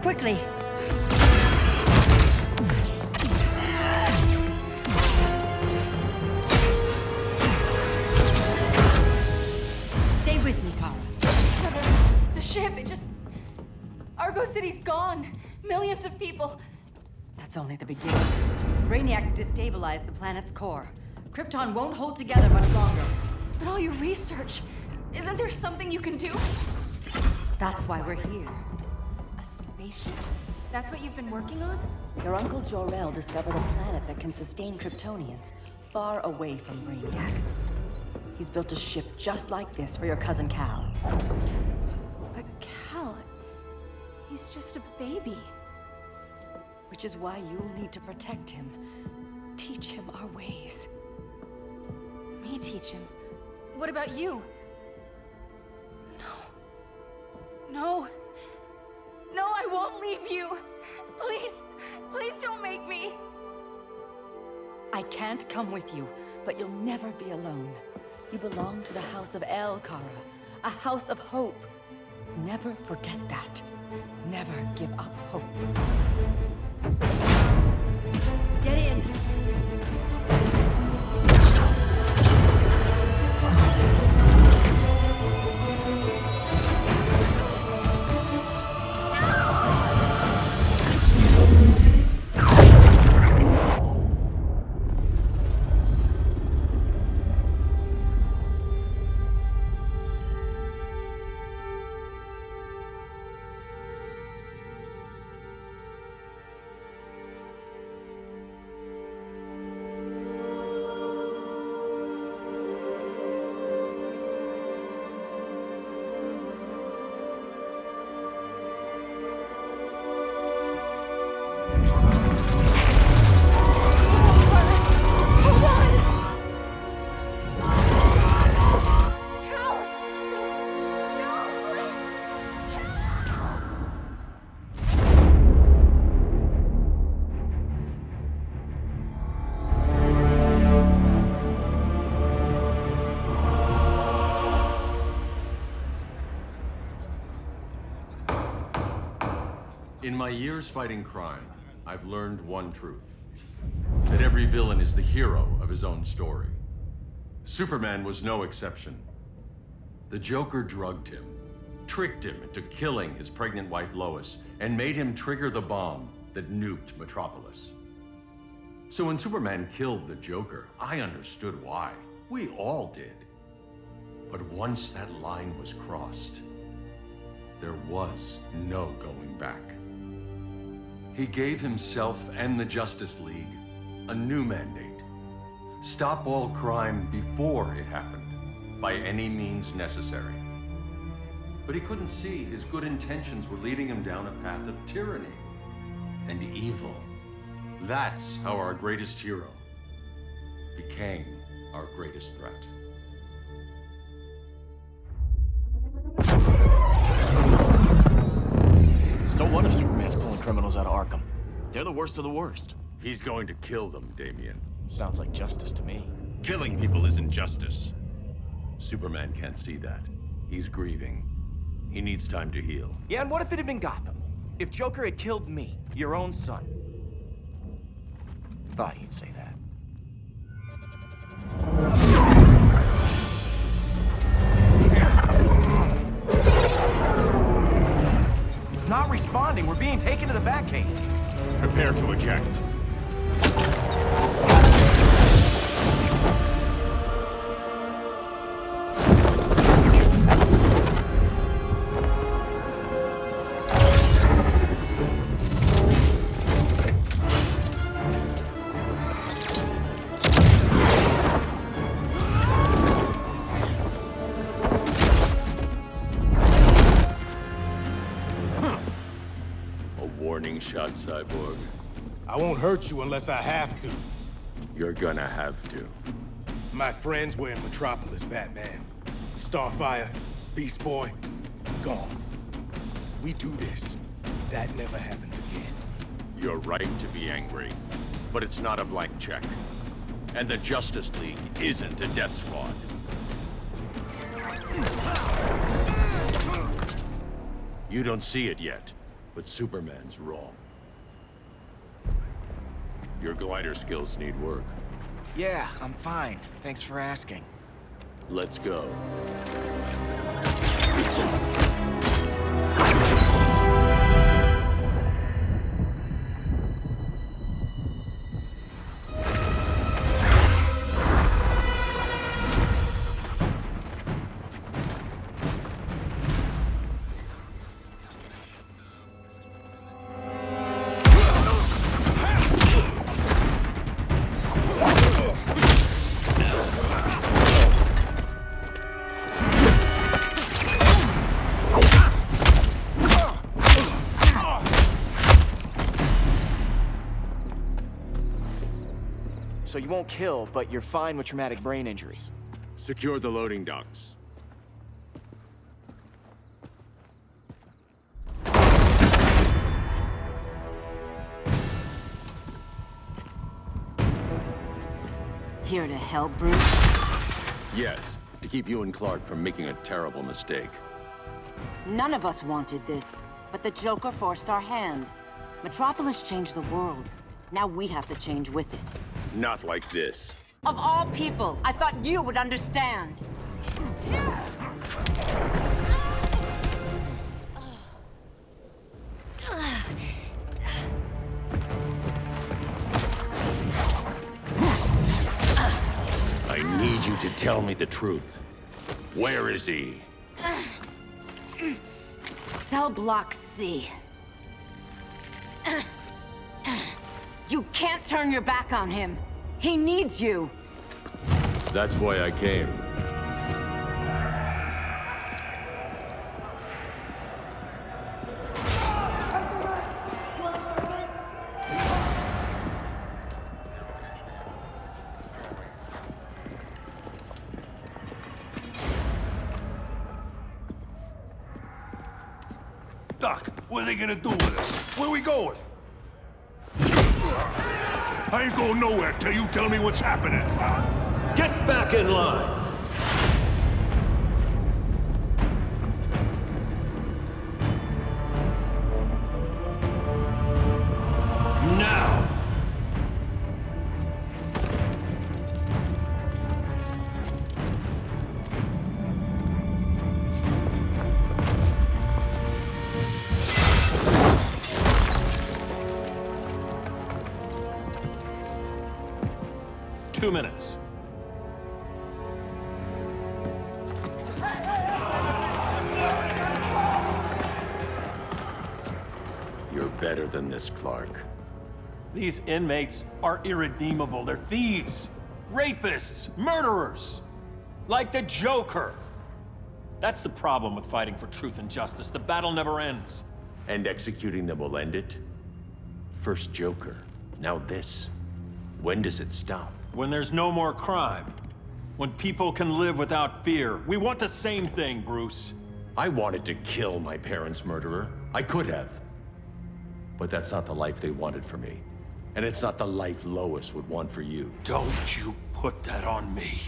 Quickly! Stay with me, Kara. Mother, the ship, it just... Argo City's gone. Millions of people. That's only the beginning. Brainiac's destabilized the planet's core. Krypton won't hold together much longer. But all your research, isn't there something you can do? That's why we're here. A spaceship? That's what you've been working on? Your uncle Jor-El discovered a planet that can sustain Kryptonians, far away from Brainiac. He's built a ship just like this for your cousin Cal. But Cal... he's just a baby. Which is why you'll need to protect him. Teach him our ways. Me teach him? What about you? No. No, I won't leave you! Please, please don't make me! I can't come with you, but you'll never be alone. You belong to the House of El, Kara. A house of hope. Never forget that. Never give up hope. Get in! In my years fighting crime, I've learned one truth. That every villain is the hero of his own story. Superman was no exception. The Joker drugged him, tricked him into killing his pregnant wife Lois, and made him trigger the bomb that nuked Metropolis. So when Superman killed the Joker, I understood why. We all did. But once that line was crossed, there was no going back. He gave himself and the Justice League a new mandate. Stop all crime before it happened, by any means necessary. But he couldn't see his good intentions were leading him down a path of tyranny and evil. That's how our greatest hero became our greatest threat. So what if Superman's pulling criminals out of Arkham? They're the worst of the worst. He's going to kill them, Damian. Sounds like justice to me. Killing people isn't justice. Superman can't see that. He's grieving. He needs time to heal. Yeah, and what if it had been Gotham? If Joker had killed me, your own son? Thought you'd say that. It's not responding. We're being taken to the Batcave. Prepare to eject. Warning shot, Cyborg. I won't hurt you unless I have to. You're gonna have to. My friends were in Metropolis, Batman. Starfire, Beast Boy, gone. We do this. That never happens again. You're right to be angry, but it's not a blank check. And the Justice League isn't a death squad. You don't see it yet, but Superman's wrong. Your glider skills need work. Yeah, I'm fine. Thanks for asking. Let's go. So you won't kill, but you're fine with traumatic brain injuries. Secure the loading docks. Here to help, Bruce? Yes, to keep you and Clark from making a terrible mistake. None of us wanted this, but the Joker forced our hand. Metropolis changed the world. Now we have to change with it. Not like this. Of all people, I thought you would understand. I need you to tell me the truth. Where is he? Cell Block C. You can't turn your back on him. He needs you. That's why I came. Doc, what are they gonna do with us? Where we going? I ain't going nowhere till you tell me what's happening. Get back in line! 2 minutes. You're better than this, Clark. These inmates are irredeemable. They're thieves, rapists, murderers. Like the Joker. That's the problem with fighting for truth and justice. The battle never ends. And executing them will end it? First Joker, now this. When does it stop? When there's no more crime. When people can live without fear. We want the same thing, Bruce. I wanted to kill my parents' murderer. I could have. But that's not the life they wanted for me. And it's not the life Lois would want for you. Don't you put that on me.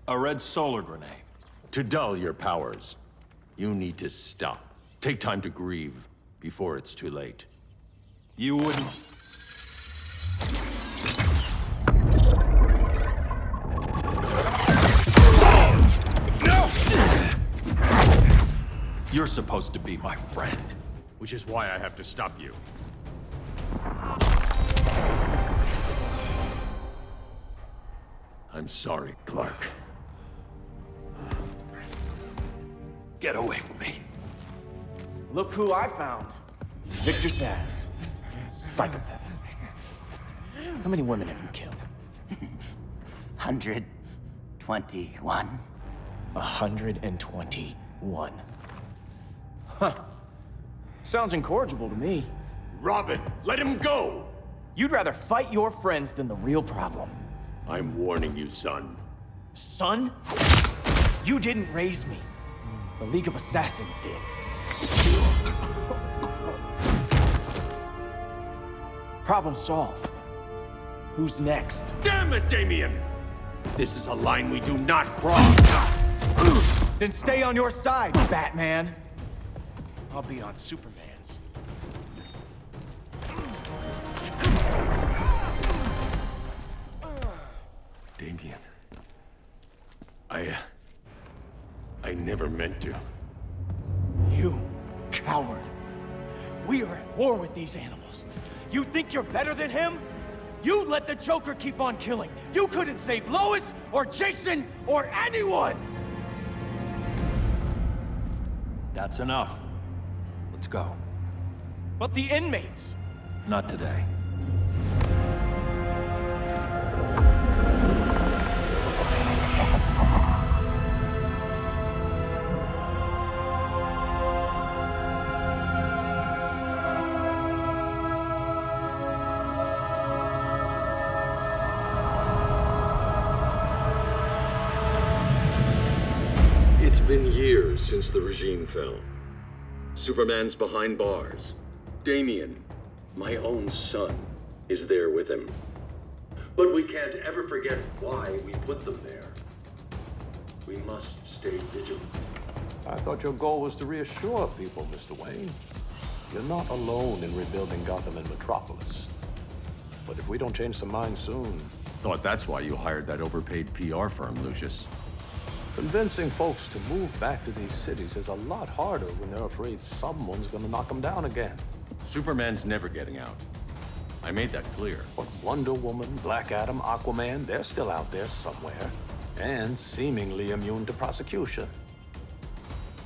A red solar grenade. To dull your powers, you need to stop. Take time to grieve before it's too late. You wouldn't... No! You're supposed to be my friend. Which is why I have to stop you. I'm sorry, Clark. Get away from me. Look who I found. Victor Zsasz. Psychopath. How many women have you killed? 121. 121. Huh. Sounds incorrigible to me. Robin, let him go! You'd rather fight your friends than the real problem. I'm warning you, son. Son? You didn't raise me. The League of Assassins did. Problem solved. Who's next? Damn it, Damien! This is a line we do not cross! Then stay on your side, Batman. I'll be on Superman's. Damien. I never meant to. You coward. We are at war with these animals. You think you're better than him? You let the Joker keep on killing. You couldn't save Lois or Jason or anyone! That's enough. Let's go. But the inmates. Not today. It's been years since the regime fell. Superman's behind bars. Damien, my own son, is there with him. But we can't ever forget why we put them there. We must stay vigilant. I thought your goal was to reassure people, Mr. Wayne. You're not alone in rebuilding Gotham and Metropolis. But if we don't change some minds soon... Thought that's why you hired that overpaid PR firm, Lucius. Convincing folks to move back to these cities is a lot harder when they're afraid someone's gonna knock them down again. Superman's never getting out. I made that clear. But Wonder Woman, Black Adam, Aquaman, they're still out there somewhere. And seemingly immune to prosecution.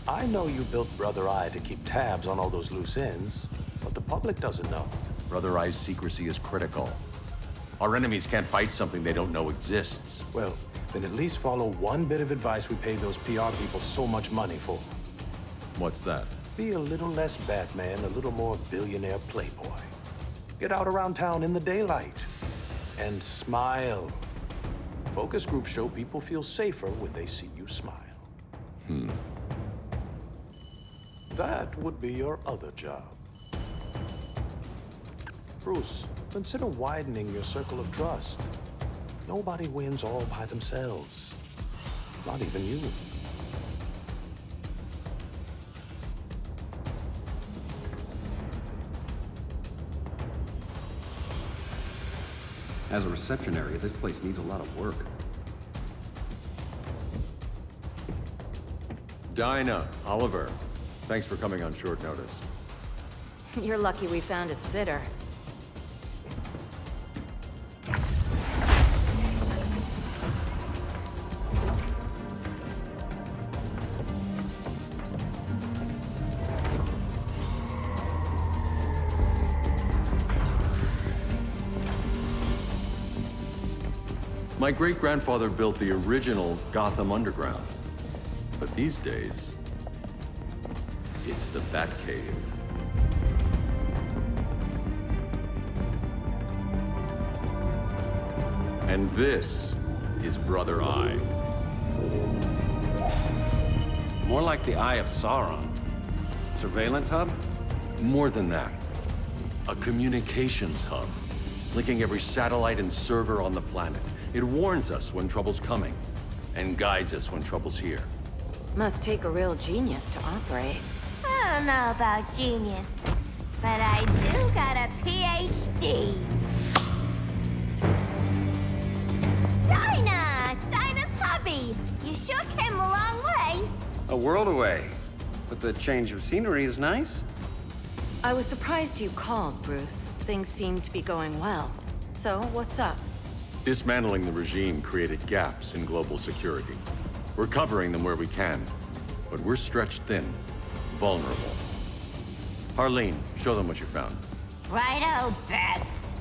I know you built Brother Eye to keep tabs on all those loose ends, but the public doesn't know. Brother Eye's secrecy is critical. Our enemies can't fight something they don't know exists. Well, then at least follow one bit of advice we paid those PR people so much money for. What's that? Be a little less Batman, a little more billionaire playboy. Get out around town in the daylight. And smile. Focus groups show people feel safer when they see you smile. That would be your other job. Bruce, consider widening your circle of trust. Nobody wins all by themselves. Not even you. As a reception area, this place needs a lot of work. Dinah, Oliver, thanks for coming on short notice. You're lucky we found a sitter. My great-grandfather built the original Gotham Underground. But these days, it's the Batcave. And this is Brother Eye. More like the Eye of Sauron. Surveillance hub? More than that. A communications hub, linking every satellite and server on the planet. It warns us when trouble's coming, and guides us when trouble's here. Must take a real genius to operate. I don't know about genius, but I do got a PhD. Dinah's hubby. You sure came a long way. A world away. But the change of scenery is nice. I was surprised you called, Bruce. Things seem to be going well. So, what's up? Dismantling the regime created gaps in global security. We're covering them where we can, but we're stretched thin, vulnerable. Harleen, show them what you found. Righto, Bats.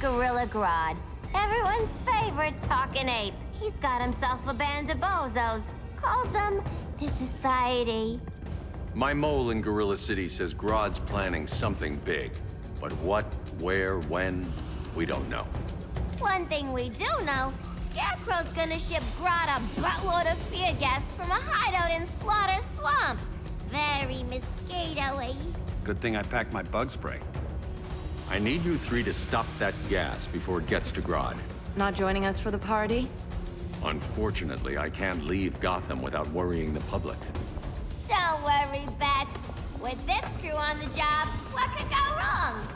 Gorilla Grodd. Everyone's favorite talking ape. He's got himself a band of bozos. Calls them the Society. My mole in Gorilla City says Grodd's planning something big. But what, where, when, we don't know. One thing we do know, Scarecrow's gonna ship Grodd a buttload of fear gas from a hideout in Slaughter Swamp. Very mosquito-y. Good thing I packed my bug spray. I need you three to stop that gas before it gets to Grodd. Not joining us for the party? Unfortunately, I can't leave Gotham without worrying the public. Don't worry, Bats. With this crew on the job, what could go wrong?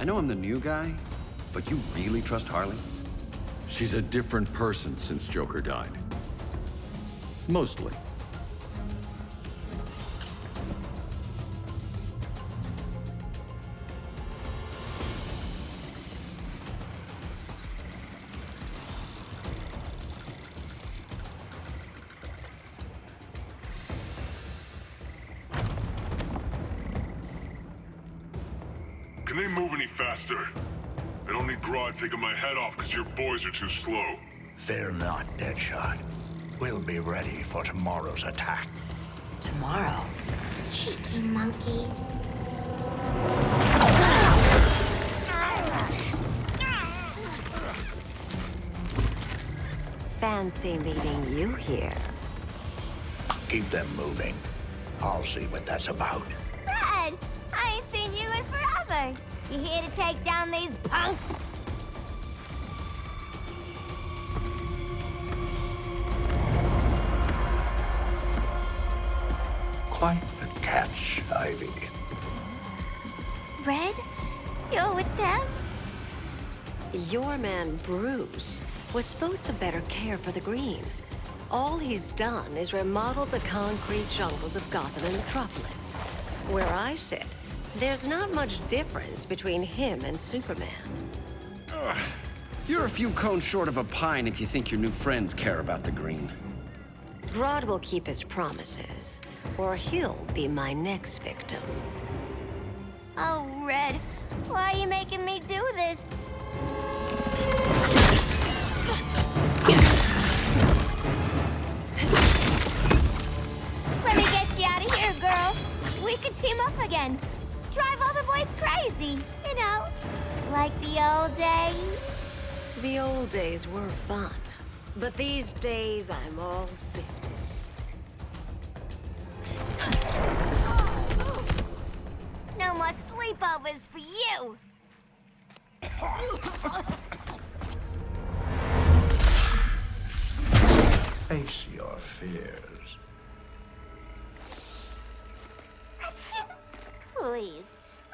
I know I'm the new guy, but you really trust Harley? She's a different person since Joker died. Mostly. Can they move any faster? I don't need Grodd taking my head off because your boys are too slow. Fear not, Deadshot. We'll be ready for tomorrow's attack. Tomorrow? Cheeky monkey. Fancy meeting you here. Keep them moving. I'll see what that's about. Red, I ain't seen you in forever. You here to take down these punks? Quite the catch, Ivy. Red, you're with them? Your man, Bruce, was supposed to better care for the Green. All he's done is remodel the concrete jungles of Gotham and Metropolis. Where I sit, there's not much difference between him and Superman. You're a few cones short of a pine if you think your new friends care about the Green. Grodd will keep his promises, or he'll be my next victim. Oh, Red, why are you making me do this? Let me get you out of here, girl. We could team up again. Drive all the boys crazy, you know, like the old days. The old days were fun, but these days I'm all business. No more sleepovers for you. Face your fears. Please,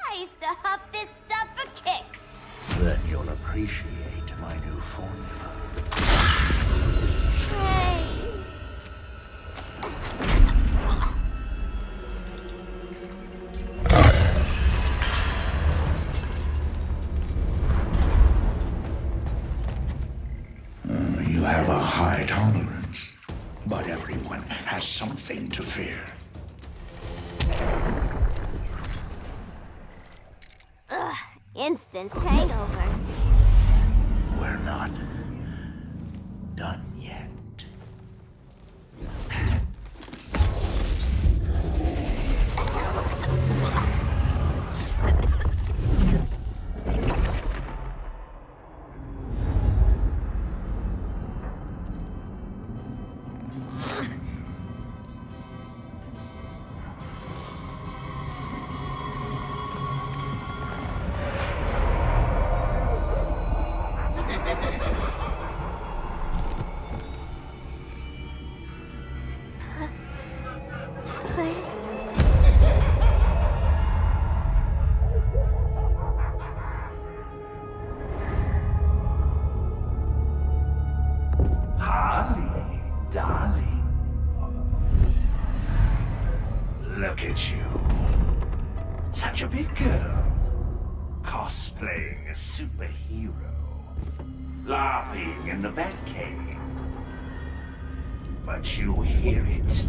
I used to huff this stuff for kicks. Then you'll appreciate my new formula. Hey. high tolerance, but everyone has something to fear. Ugh, instant hangover. We're not done yet. Harley, darling. Look at you. Such a big girl. Cosplaying a superhero. LARPing in the Batcave. But you hear it,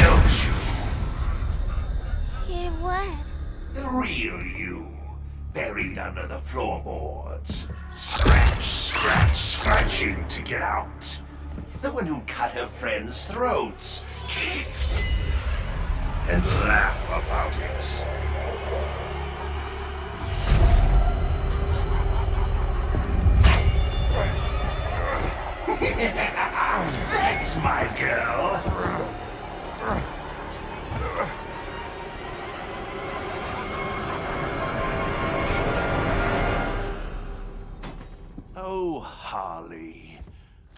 don't you? Hear what? The real you, buried under the floorboards. Scratching to get out. The one who cut her friends' throats. And laugh about it. That's my girl. Oh, Harley.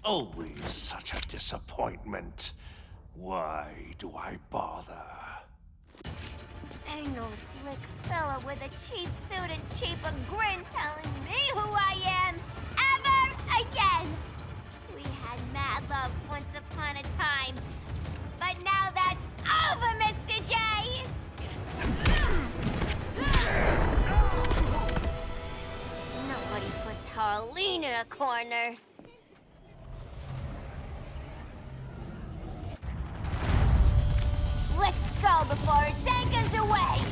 Always such a disappointment. Why do I bother? Ain't no slick fella with a cheap suit and cheaper grin telling me who I am ever again. We had mad love once upon a time, but now that's over, Mr. J. Nobody puts Harleen in a corner. Let's go before it anchors away!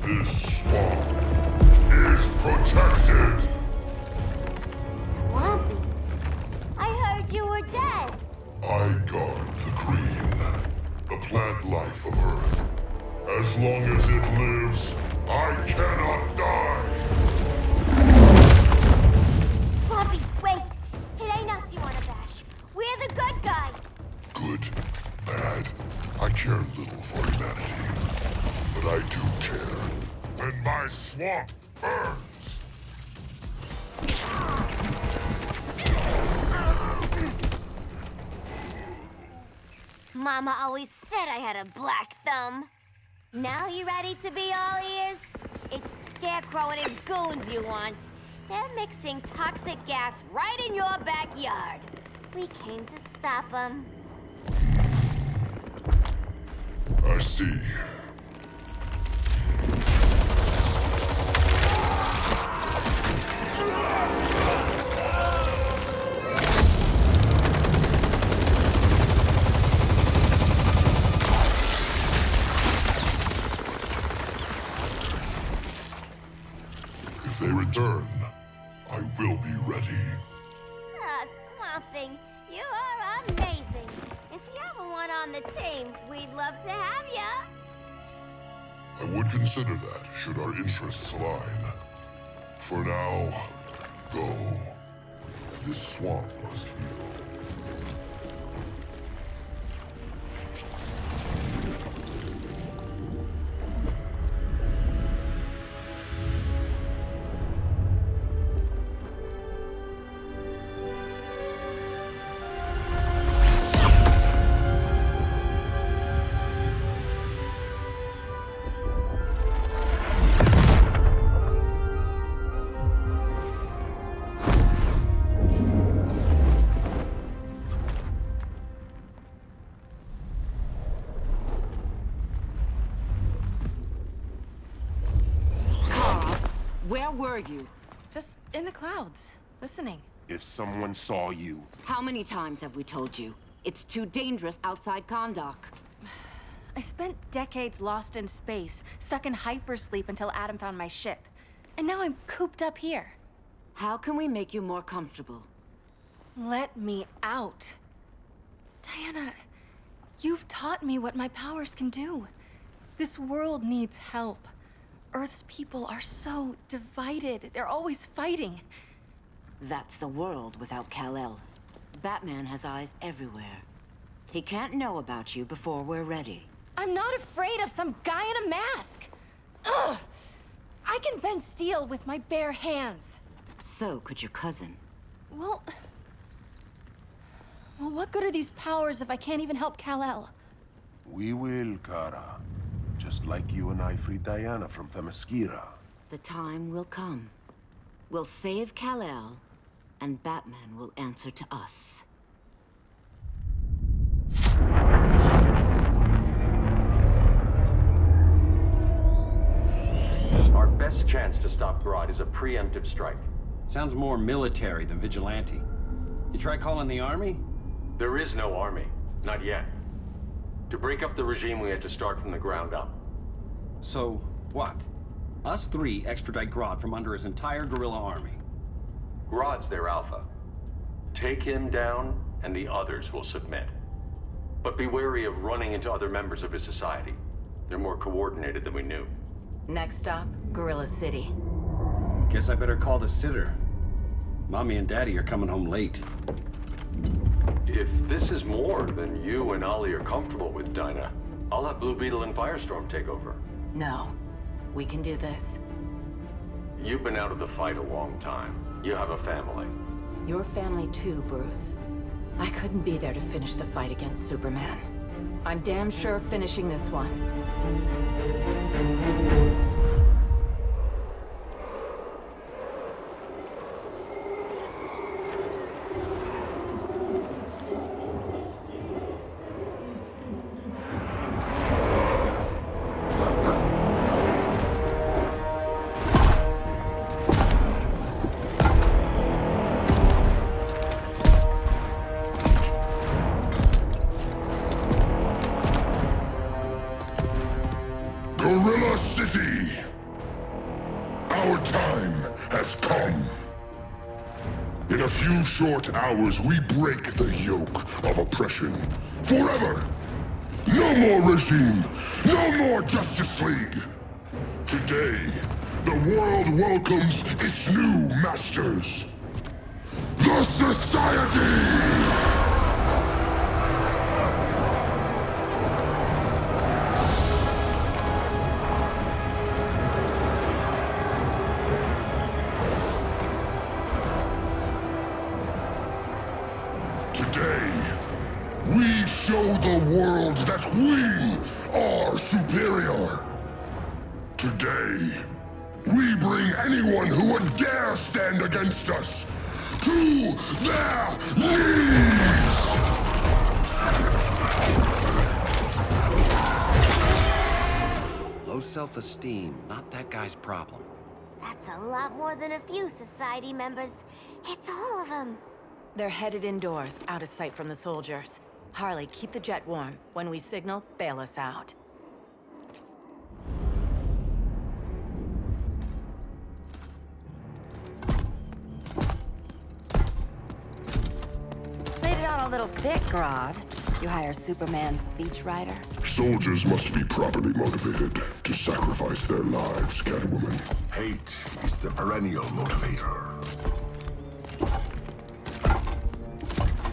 This swamp is protected. Swampy? I heard you were dead. I guard the green, the plant life of Earth. As long as it lives, I cannot die. Swampy, wait! It ain't us you wanna bash. We're the good guys. Good, bad, I care little for humanity. But I do care. And my swamp burns. Mama always said I had a black thumb. Now you ready to be all ears? It's Scarecrow and his goons you want. They're mixing toxic gas right in your backyard. We came to stop them. I see. If they return, I will be ready. Ah, Swamp Thing, you are amazing. If you ever want on the team, we'd love to have ya. I would consider that, should our interests align. For now, go. This swamp must heal. Where were you? Just in the clouds, listening. If someone saw you, How many times have we told you? It's too dangerous outside Kahndaq. I spent decades lost in space, stuck in hypersleep until Adam found my ship. And now I'm cooped up here. How can we make you more comfortable? Let me out. Diana, you've taught me what my powers can do. This world needs help. Earth's people are so divided. They're always fighting. That's the world without Kal-El. Batman has eyes everywhere. He can't know about you before we're ready. I'm not afraid of some guy in a mask. Ugh! I can bend steel with my bare hands. So could your cousin. Well, what good are these powers if I can't even help Kal-El? we will, Kara. Just like you and I freed Diana from Themyscira. The time will come. We'll save Kal-El, and Batman will answer to us. Our best chance to stop Grodd is a preemptive strike. Sounds more military than vigilante. You try calling the army? There is no army. Not yet. To break up the regime, we had to start from the ground up. So, what? Us three extradite Grodd from under his entire guerrilla army. Grodd's their alpha. Take him down, and the others will submit. But be wary of running into other members of his society. They're more coordinated than we knew. Next stop, Gorilla City. Guess I better call the sitter. Mommy and Daddy are coming home late. If this is more than you and Ollie are comfortable with, Dinah, I'll have Blue Beetle and Firestorm take over. No. We can do this. You've been out of the fight a long time. You have a family. Your family too, Bruce. I couldn't be there to finish the fight against Superman. I'm damn sure finishing this one. Gorilla City! Our time has come. In a few short hours, we break the yoke of oppression. Forever! No more regime! No more Justice League! Today, the world welcomes its new masters. The Society! Today, we show the world that we are superior. Today, we bring anyone who would dare stand against us to their knees! Low self-esteem, not that guy's problem. That's a lot more than a few Society members. It's all of them. They're headed indoors, out of sight from the soldiers. Harley, keep the jet warm. When we signal, bail us out. Played it on a little thick, Grodd. You hire Superman's speechwriter? Soldiers must be properly motivated to sacrifice their lives, Catwoman. Hate is the perennial motivator.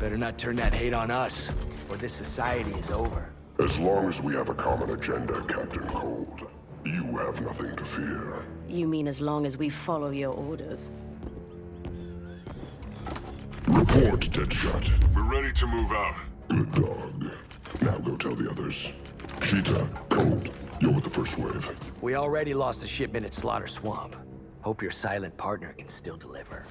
Better not turn that hate on us, or this society is over. As long as we have a common agenda, Captain Cold, you have nothing to fear. You mean as long as we follow your orders? Report, Deadshot. We're ready to move out. Good dog. Now go tell the others. Cheetah, Cold, you're with the first wave. We already lost a shipment at Slaughter Swamp. Hope your silent partner can still deliver.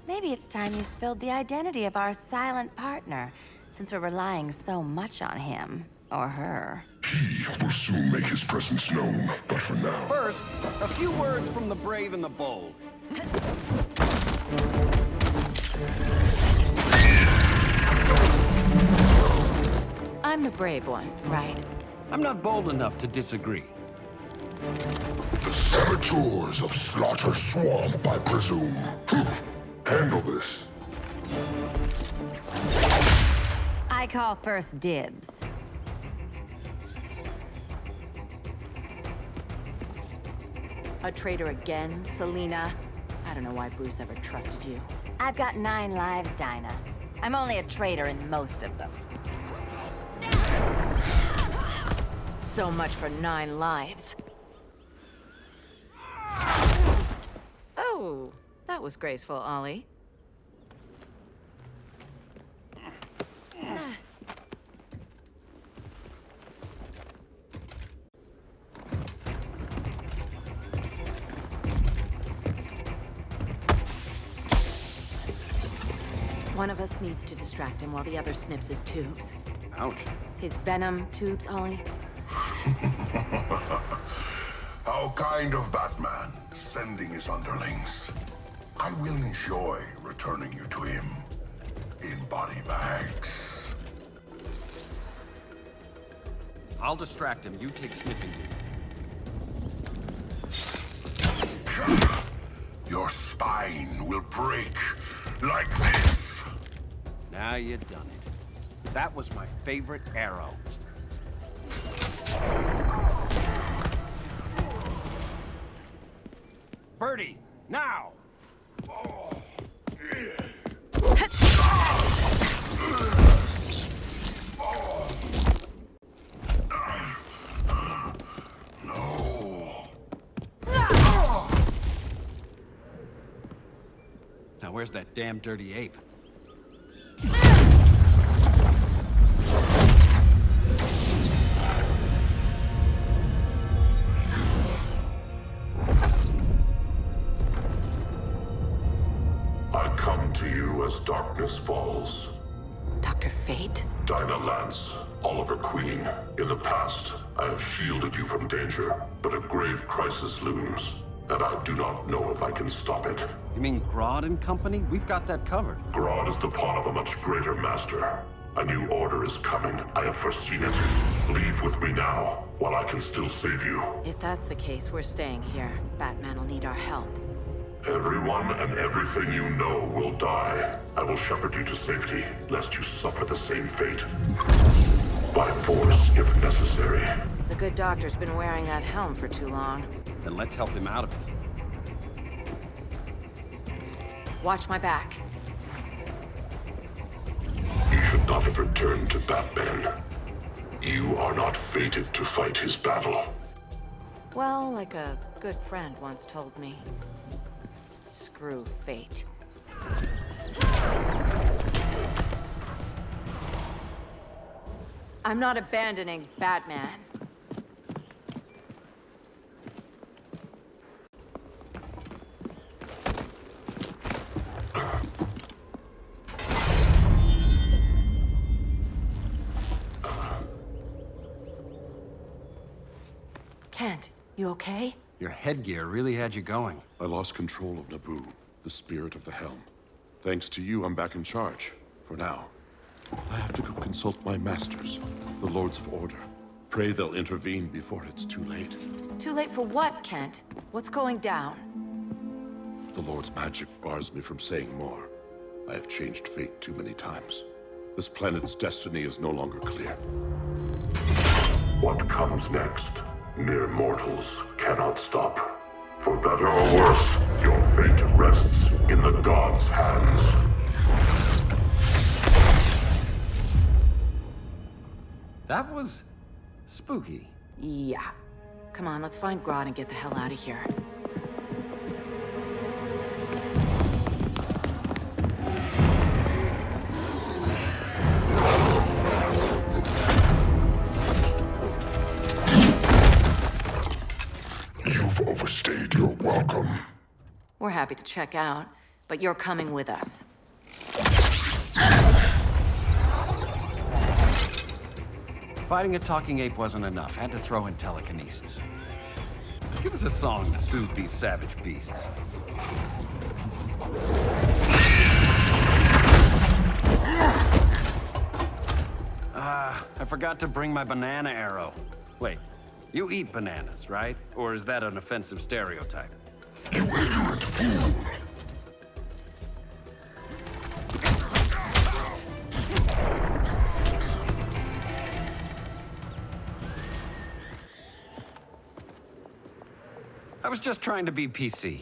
Maybe it's time you spilled the identity of our silent partner, since we're relying so much on him, or her. He will soon make his presence known, but for now... First, a few words from the brave and the bold. I'm the brave one, right? I'm not bold enough to disagree. The saboteurs of Slaughter Swamp, I presume. Handle this. I call first dibs. A traitor again, Selina? I don't know why Bruce ever trusted you. I've got 9 lives, Dinah. I'm only a traitor in most of them. So much for 9 lives. Oh, that was graceful, Ollie. One of us needs to distract him while the other snips his tubes. Ouch. His venom tubes, Ollie. How kind of Batman, sending his underlings. I will enjoy returning you to him in body bags. I'll distract him. You take sniffing duty. Your spine will break like this. Now you done it. That was my favorite arrow. Birdie, now! Now where's that damn dirty ape? I come to you as darkness falls. Dr. Fate? Dinah Lance, Oliver Queen. In the past, I have shielded you from danger, but a grave crisis looms, and I do not know if I can stop it. You mean Grodd and company? We've got that covered. Grodd is the pawn of a much greater master. A new order is coming. I have foreseen it. Leave with me now, while I can still save you. If that's the case, we're staying here. Batman will need our help. Everyone and everything you know will die. I will shepherd you to safety, lest you suffer the same fate. By force, if necessary. The good doctor's been wearing that helm for too long. Then let's help him out of it. Watch my back. You should not have returned to Batman. You are not fated to fight his battle. Well, like a good friend once told me. Screw fate. I'm not abandoning Batman. Kent, you okay? Your headgear really had you going. I lost control of Naboo, the spirit of the helm. Thanks to you, I'm back in charge. For now. I have to go consult my masters, the Lords of Order. Pray they'll intervene before it's too late. Too late for what, Kent? What's going down? The Lord's magic bars me from saying more. I have changed fate too many times. This planet's destiny is no longer clear. What comes next? Mere mortals cannot stop. For better or worse, your fate rests in the gods' hands. That was spooky. Yeah. Come on, let's find Grodd and get the hell out of here. You've overstayed your welcome. We're happy to check out, but you're coming with us. Fighting a talking ape wasn't enough. Had to throw in telekinesis. Give us a song to soothe these savage beasts. I forgot to bring my banana arrow. Wait, you eat bananas, right? Or is that an offensive stereotype? You ignorant fool! I was just trying to be PC.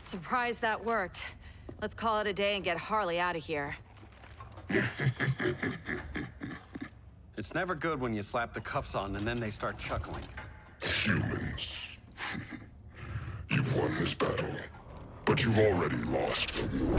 Surprised that worked. Let's call it a day and get Harley out of here. It's never good when you slap the cuffs on and then they start chuckling. Humans. You've won this battle, but you've already lost the war.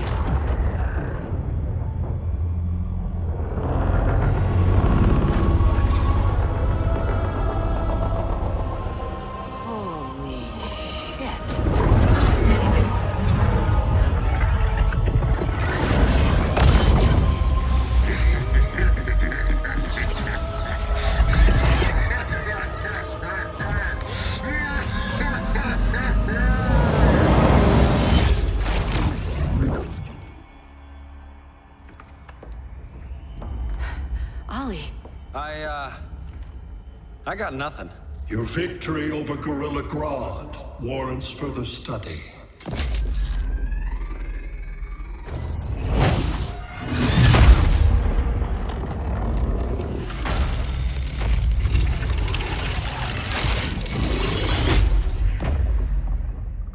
I got nothing. Your victory over Gorilla Grodd warrants further study.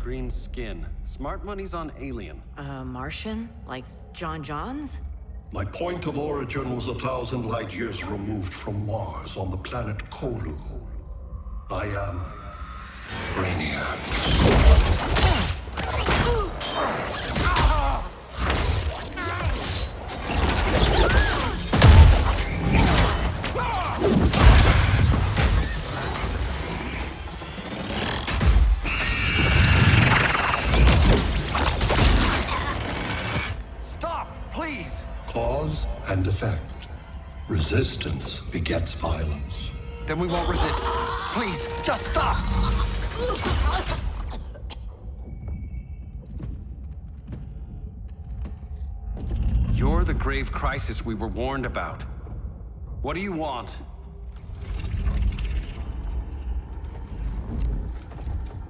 Green skin. Smart money's on alien. Martian? Like John Johns? My point of origin was 1,000 light years removed from Mars on the planet Kolu. I am Brainiac. Stop, please! Cause and effect. Resistance begets violence. Then we won't resist. Please, just stop! You're the grave crisis we were warned about. What do you want?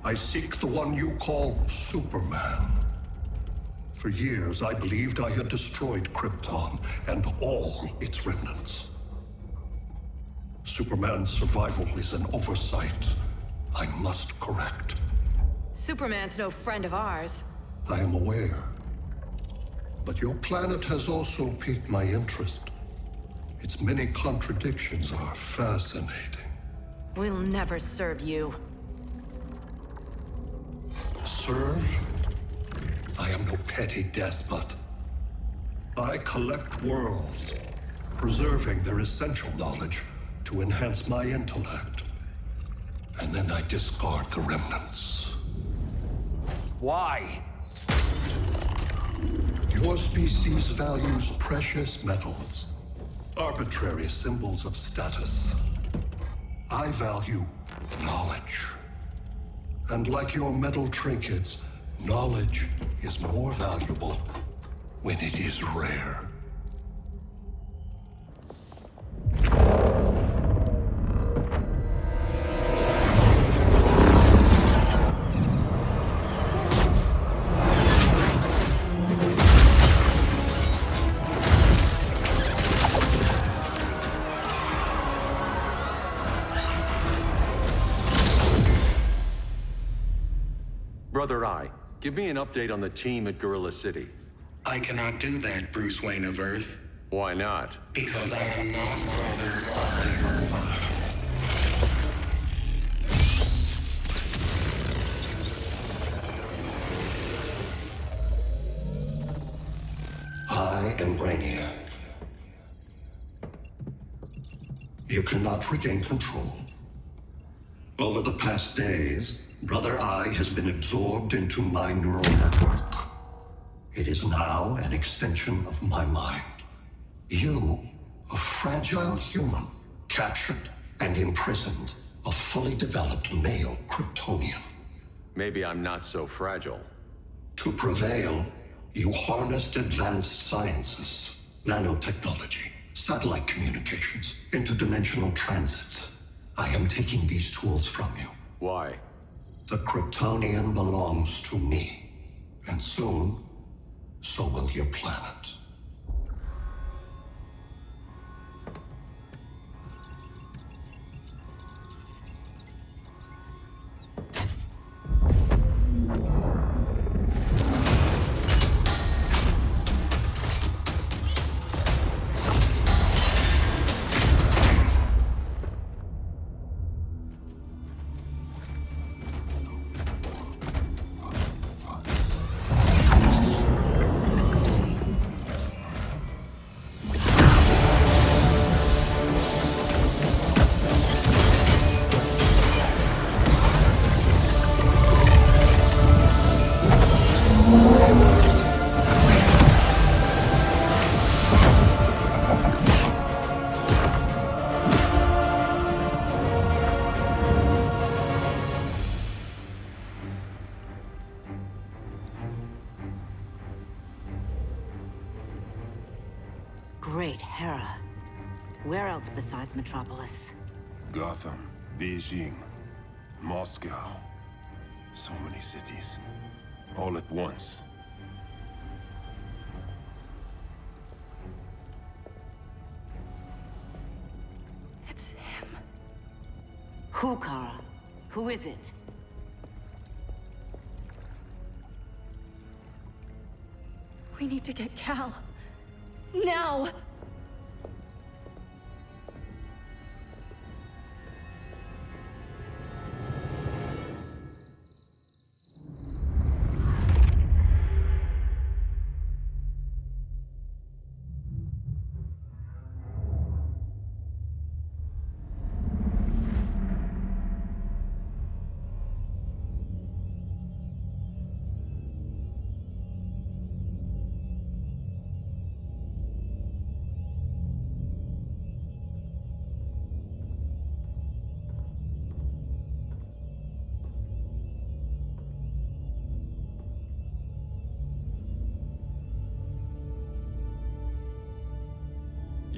I seek the one you call Superman. For years, I believed I had destroyed Krypton and all its remnants. Superman's survival is an oversight I must correct. Superman's no friend of ours. I am aware. But your planet has also piqued my interest. Its many contradictions are fascinating. We'll never serve you. Serve? I am no petty despot. I collect worlds, preserving their essential knowledge to enhance my intellect. And then I discard the remnants. Why? Your species values precious metals, arbitrary symbols of status. I value knowledge. And like your metal trinkets, knowledge is more valuable when it is rare. Brother Eye, give me an update on the team at Gorilla City. I cannot do that, Bruce Wayne of Earth. Why not? Because I am not Brother Eye. am Brainiac. You cannot regain control. Over the past days, Brother Eye has been absorbed into my neural network. It is now an extension of my mind. You, a fragile human, captured and imprisoned a fully developed male Kryptonian. Maybe I'm not so fragile. To prevail, you harnessed advanced sciences, nanotechnology, satellite communications, interdimensional transit. I am taking these tools from you. Why? The Kryptonian belongs to me. And soon, so will your planet. Great Hera. Where else besides Metropolis? Gotham, Beijing, Moscow. So many cities. All at once. It's him. Who, Kara? Who is it? We need to get Cal. Now!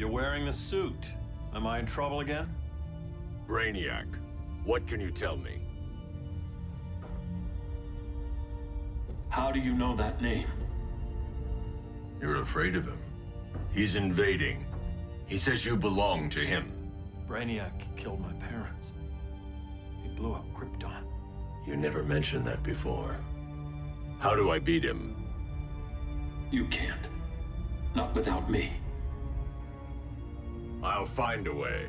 You're wearing the suit. Am I in trouble again? Brainiac, what can you tell me? How do you know that name? You're afraid of him. He's invading. He says you belong to him. Brainiac killed my parents. He blew up Krypton. You never mentioned that before. How do I beat him? You can't. Not without me. I'll find a way.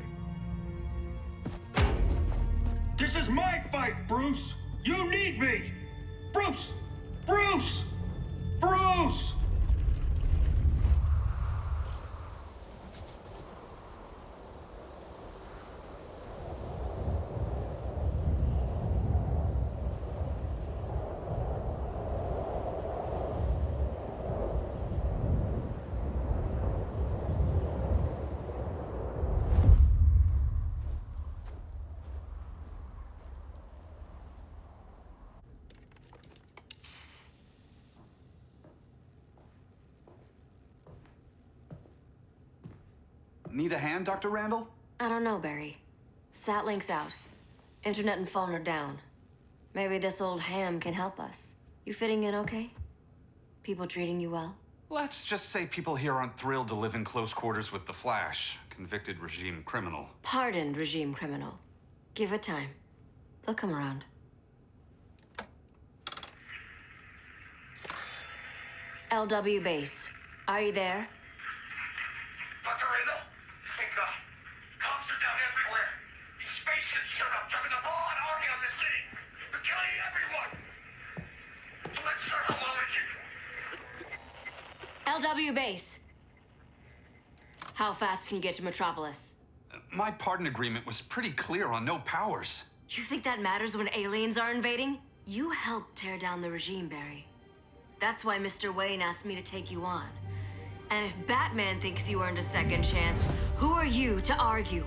This is my fight, Bruce! You need me! Bruce! Bruce! Bruce! Need a hand, Dr. Randall? I don't know, Barry. Satlink's out. Internet and phone are down. Maybe this old ham can help us. You fitting in okay? People treating you well? Let's just say people here aren't thrilled to live in close quarters with the Flash, convicted regime criminal. Pardoned regime criminal. Give it time. They'll come around. LW base. Are you there? Dr. Randall? Comms are down everywhere. These spaceships showed up, driving a broad army on the city. They're killing everyone. I'm not sure how long it can... LW base. How fast can you get to Metropolis? My pardon agreement was pretty clear on no powers. You think that matters when aliens are invading? You helped tear down the regime, Barry. That's why Mr. Wayne asked me to take you on. And if Batman thinks you earned a second chance, who are you to argue?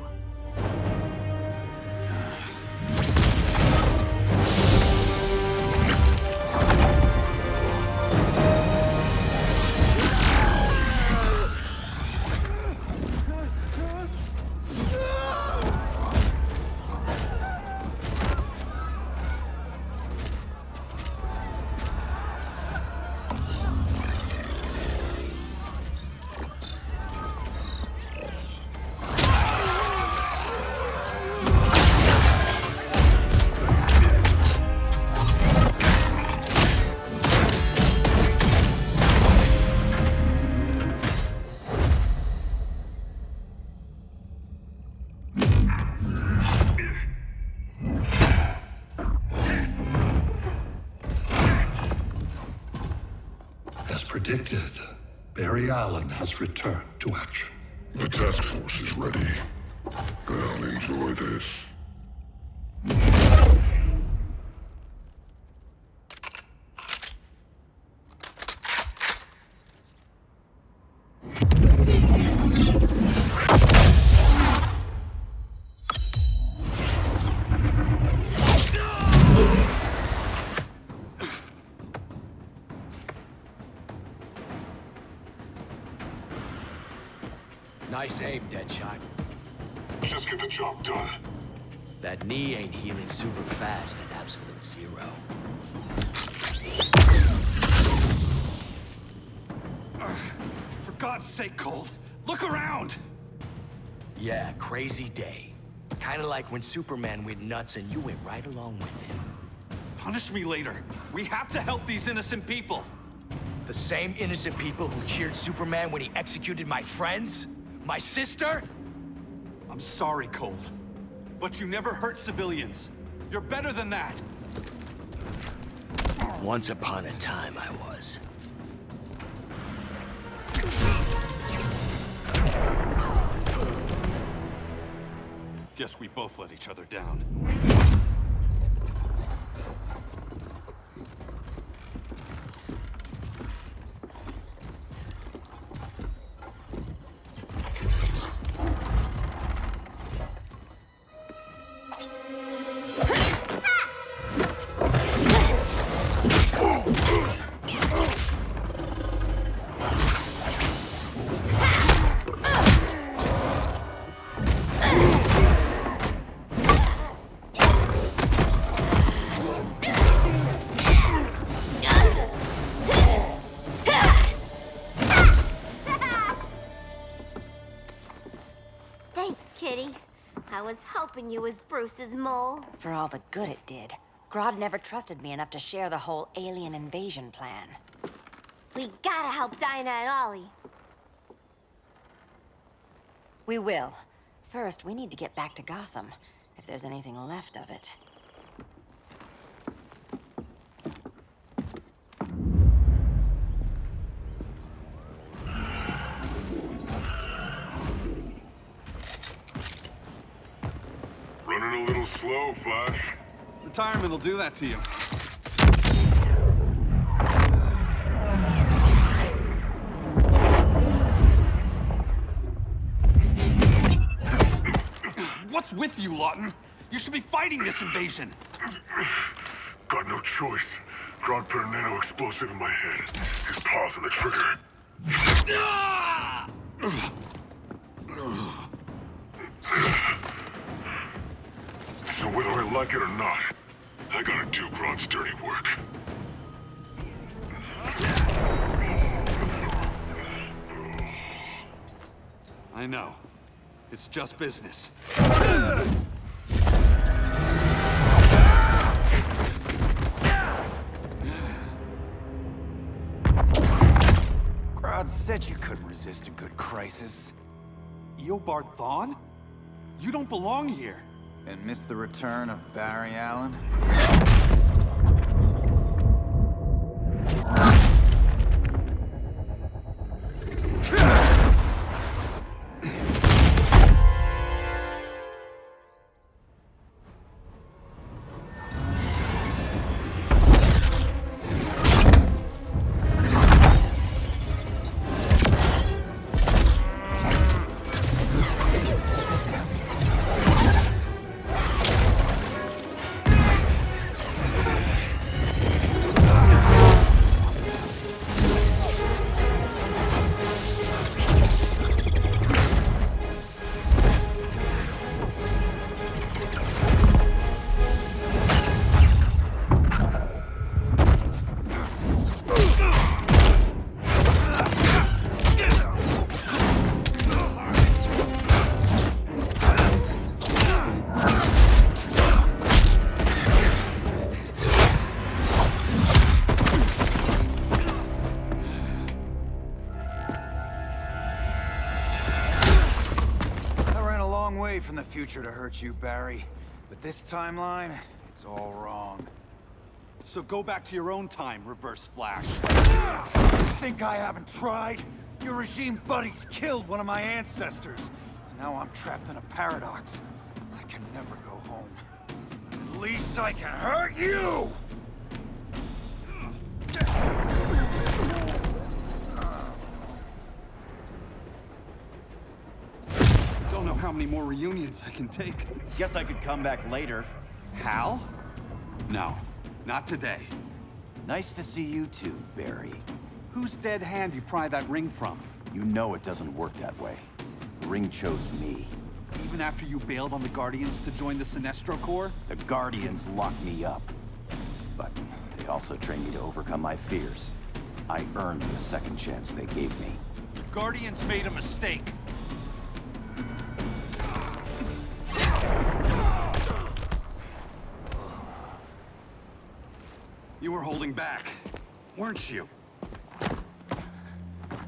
As predicted, Barry Allen has returned to action. The task force is ready. I'll enjoy this. Nice aim, Deadshot. Just get the job done. That knee ain't healing super fast at absolute zero. For God's sake, Cold, look around! Yeah, crazy day. Kinda like when Superman went nuts and you went right along with him. Punish me later. We have to help these innocent people. The same innocent people who cheered Superman when he executed my friends? My sister? I'm sorry, Cold. But you never hurt civilians. You're better than that. Once upon a time, I was. Guess we both let each other down. Thanks, Kitty. I was hoping you was Bruce's mole. For all the good it did. Grodd never trusted me enough to share the whole alien invasion plan. We gotta help Dinah and Ollie. We will. First, we need to get back to Gotham, if there's anything left of it. Running a little slow, Flash. Retirement will do that to you. What's with you, Lawton? You should be fighting this invasion. Got no choice. Grodd put a nano explosive in my head. His paws on the trigger. So whether I like it or not, I gotta do Grodd's dirty work. I know. It's just business. Grodd said you couldn't resist a good crisis. Eobard Thawne? You don't belong here. And miss the return of Barry Allen? long way from the future to hurt you, Barry. But this timeline, it's all wrong. So go back to your own time, Reverse Flash. Think I haven't tried? Your regime buddies killed one of my ancestors. And now I'm trapped in a paradox. I can never go home. At least I can hurt you! Don't know how many more reunions I can take. Guess I could come back later. Hal? No, not today. Nice to see you too, Barry. Whose dead hand you pry that ring from? You know it doesn't work that way. The ring chose me. Even after you bailed on the Guardians to join the Sinestro Corps? The Guardians locked me up. But they also trained me to overcome my fears. I earned the second chance they gave me. Guardians made a mistake. You were holding back, weren't you?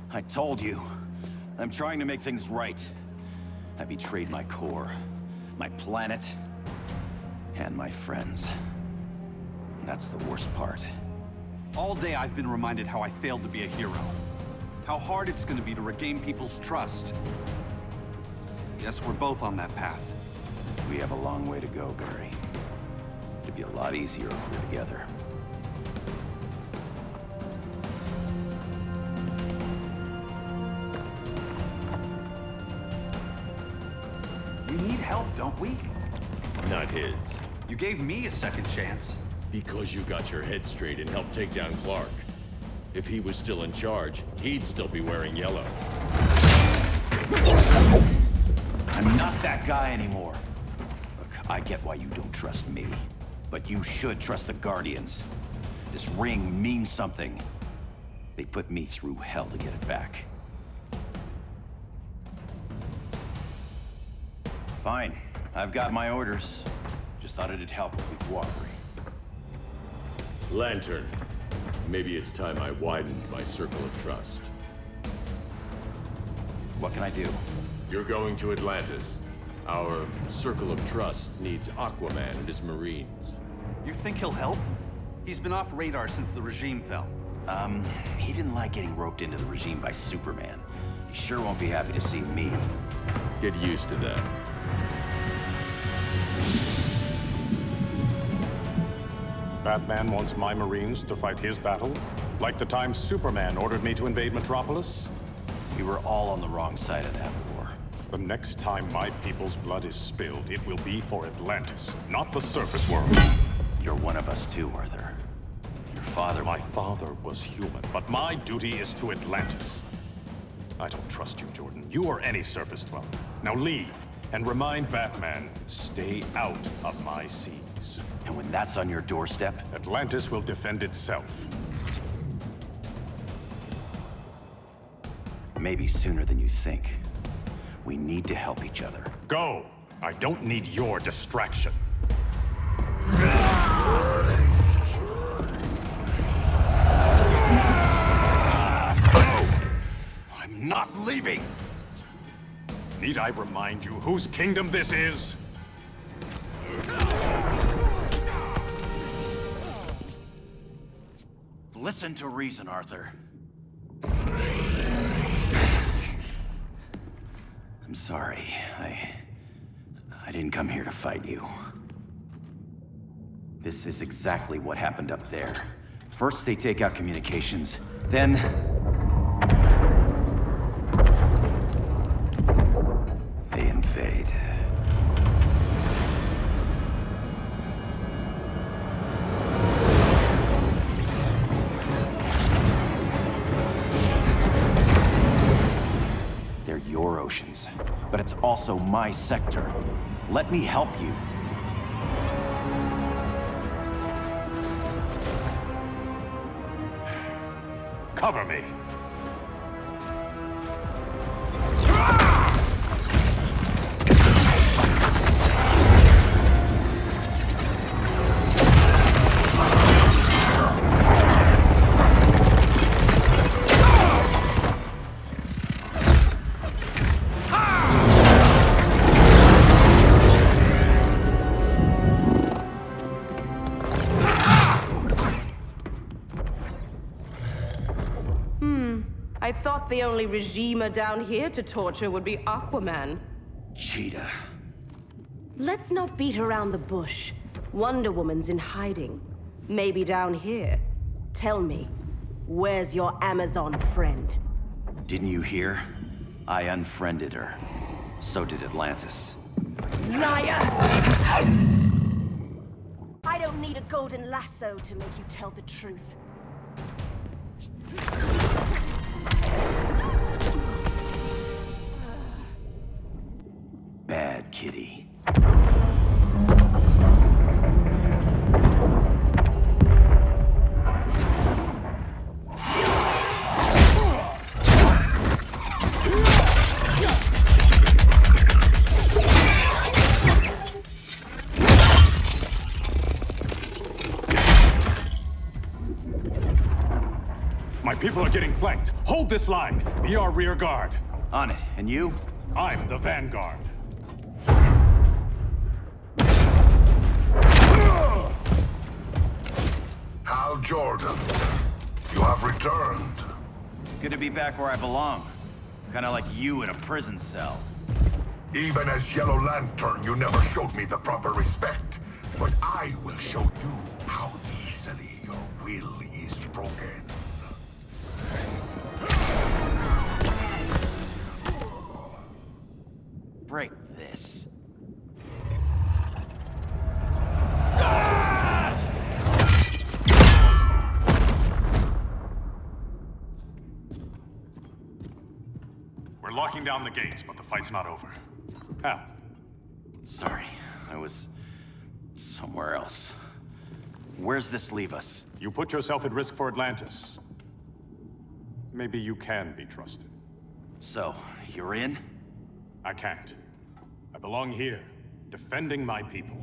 I told you. I'm trying to make things right. I betrayed my core, my planet, and my friends. That's the worst part. All day I've been reminded how I failed to be a hero. How hard it's gonna be to regain people's trust. Guess we're both on that path. We have a long way to go, Barry. It'd be a lot easier if we were together. We need help, don't we? Not his. You gave me a second chance. Because you got your head straight and helped take down Clark. If he was still in charge, he'd still be wearing yellow. I'm not that guy anymore. Look, I get why you don't trust me. But you should trust the Guardians. This ring means something. They put me through hell to get it back. Fine. I've got my orders. Just thought it'd help if we cooperate. Lantern. Maybe it's time I widened my circle of trust. What can I do? You're going to Atlantis. Our circle of trust needs Aquaman and his Marines. You think he'll help? He's been off radar since the regime fell. He didn't like getting roped into the regime by Superman. He sure won't be happy to see me. Get used to that. Batman wants my Marines to fight his battle? Like the time Superman ordered me to invade Metropolis? We were all on the wrong side of that war. The next time my people's blood is spilled, it will be for Atlantis, not the surface world. You're one of us too, Arthur. Your father... My father was human, but my duty is to Atlantis. I don't trust you, Jordan. You or any surface dweller. Now leave, and remind Batman, stay out of my seas. And when that's on your doorstep? Atlantis will defend itself. Maybe sooner than you think. We need to help each other. Go! I don't need your distraction. I'm not leaving! Need I remind you whose kingdom this is? Listen to reason, Arthur. I'm sorry. I didn't come here to fight you. This is exactly what happened up there. First they take out communications, then... they invade. They're your oceans, but it's also my sector. Let me help you. Cover me. thought the only regimer down here to torture would be Aquaman. Cheetah. Let's not beat around the bush. Wonder Woman's in hiding. Maybe down here. Tell me, where's your Amazon friend? Didn't you hear? I unfriended her. So did Atlantis. Liar! I don't need a golden lasso to make you tell the truth. Bad kitty. My people are getting flanked. Hold this line. Be our rear guard. On it. And you? I'm the vanguard. Hal Jordan, you have returned. Good to be back where I belong. Kinda like you in a prison cell. Even as Yellow Lantern, you never showed me the proper respect. But I will show you how easily your will is broken. Break this. We're locking down the gates, but the fight's not over. Hal. Sorry, I was somewhere else. Where's this leave us? You put yourself at risk for Atlantis. Maybe you can be trusted. So, you're in? I can't. I belong here, defending my people.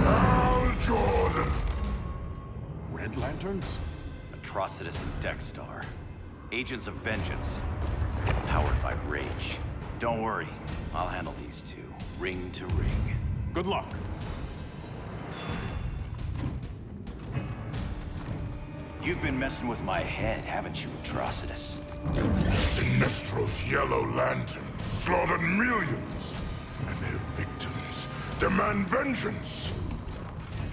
Hal Jordan! Red Lanterns? Atrocitus and Dexstar. Agents of Vengeance. Powered by rage. Don't worry, I'll handle these two, ring to ring. Good luck. You've been messing with my head, haven't you, Atrocitus? Sinestro's Yellow Lantern slaughtered millions, and their victims demand vengeance.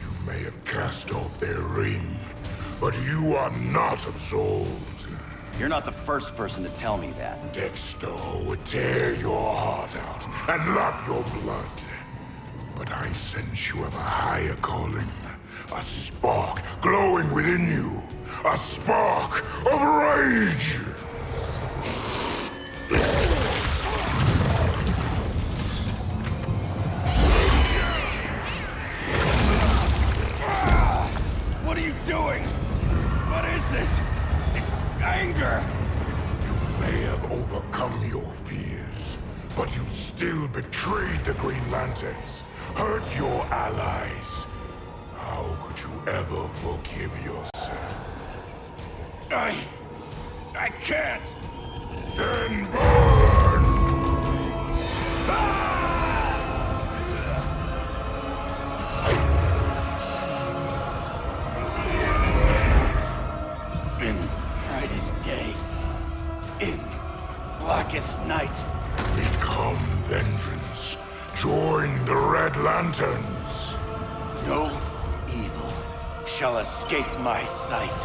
You may have cast off their ring, but you are not absolved. You're not the first person to tell me that. Dexter would tear your heart out and lap your blood. But I sense you have a higher calling. A spark glowing within you. A spark of rage! What are you doing? What is this? It's anger! You may have overcome your fears, but you still betrayed the Green Lanterns, hurt your allies. How could you ever forgive yourself? I can't! Then burn! In brightest day, in blackest night. Become vengeance. Join the Red Lanterns. No evil shall escape my sight.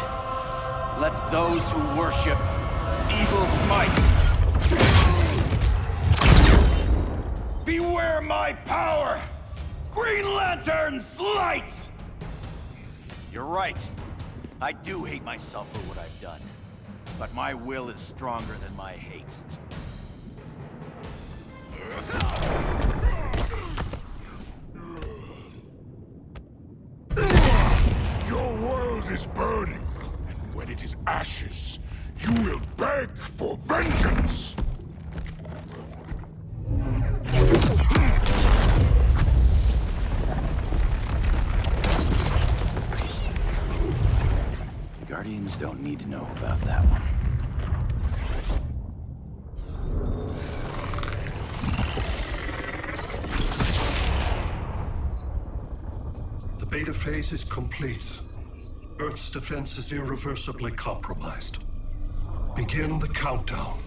Let those who worship evil's might beware my power! Green Lantern's light! You're right. I do hate myself for what I've done. But my will is stronger than my hate. Your world is burning, and when it is ashes, you will beg for vengeance! Guardians Marines don't need to know about that one. The beta phase is complete. Earth's defense is irreversibly compromised. Begin the countdown.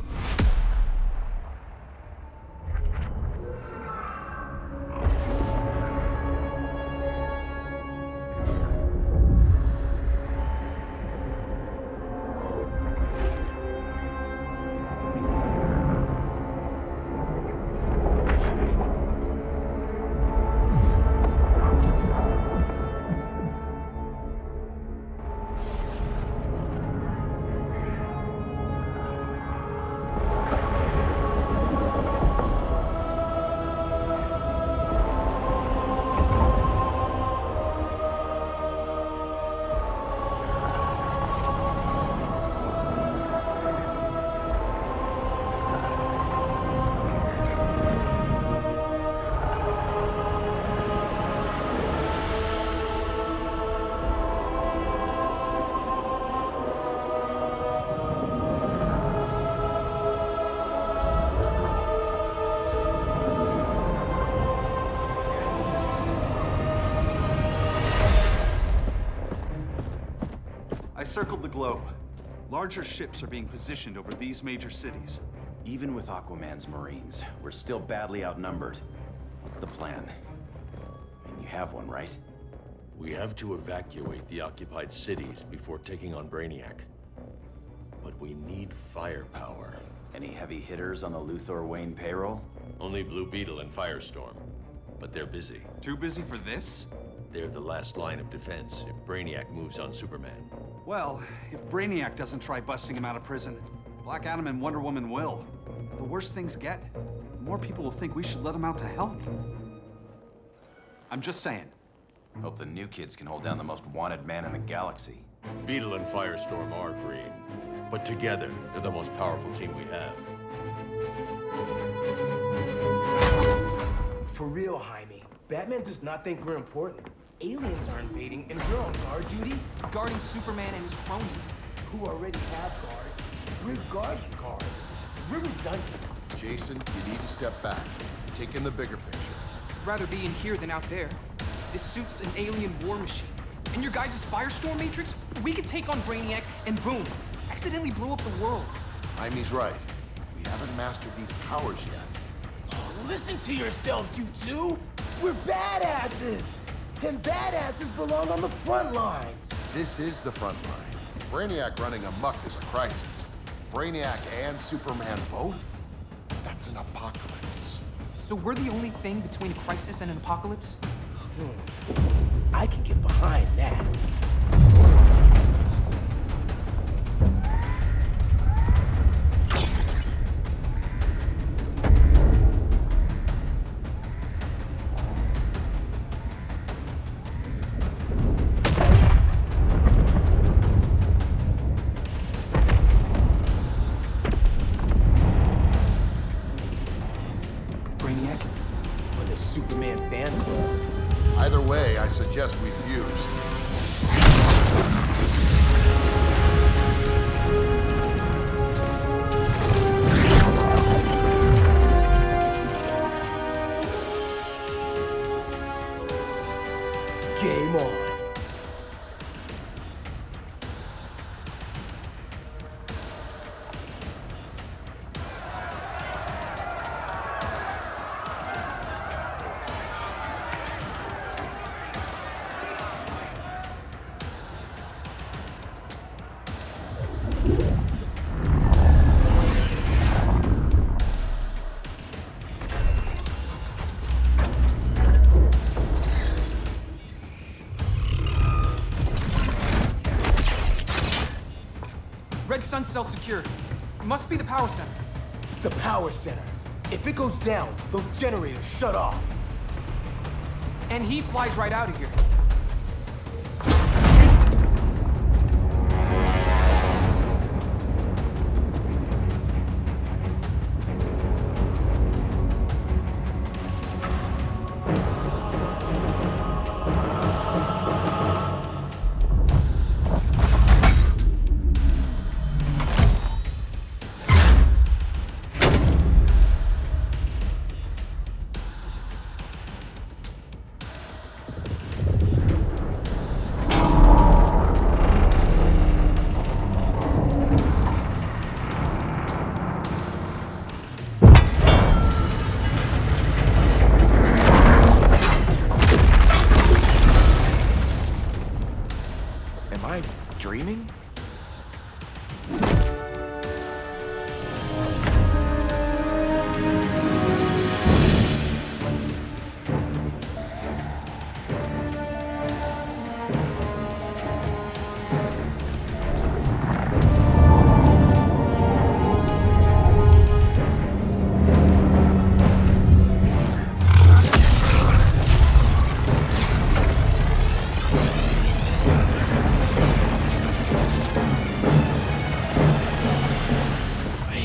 Circled the globe. Larger ships are being positioned over these major cities. Even with Aquaman's Marines, we're still badly outnumbered. What's the plan? And you have one, right? We have to evacuate the occupied cities before taking on Brainiac. But we need firepower. Any heavy hitters on the Luthor Wayne payroll? Only Blue Beetle and Firestorm. But they're busy. Too busy for this? They're the last line of defense if Brainiac moves on Superman. Well, if Brainiac doesn't try busting him out of prison, Black Adam and Wonder Woman will. The worse things get, the more people will think we should let him out to help. I'm just saying. Hope the new kids can hold down the most wanted man in the galaxy. Beetle and Firestorm are green, but together, they're the most powerful team we have. For real, Jaime. Batman does not think we're important. Aliens are invading, and we're on guard duty? Guarding Superman and his cronies. Who already have guards. We're guarding guards. We're redundant. Jason, you need to step back. Take in the bigger picture. I'd rather be in here than out there. This suit's an alien war machine. And your guys' Firestorm Matrix, we could take on Brainiac and boom, accidentally blow up the world. Imie's right. We haven't mastered these powers yet. Oh, listen to yourselves, you two! We're badasses! And badasses belong on the front lines! This is the front line. Brainiac running amok is a crisis. Brainiac and Superman both? That's an apocalypse. So we're the only thing between a crisis and an apocalypse? I can get behind that. Either way, I suggest we fuse. Game on. Red Sun cell secured. It must be the power center. The power center. If it goes down, those generators shut off. And he flies right out of here.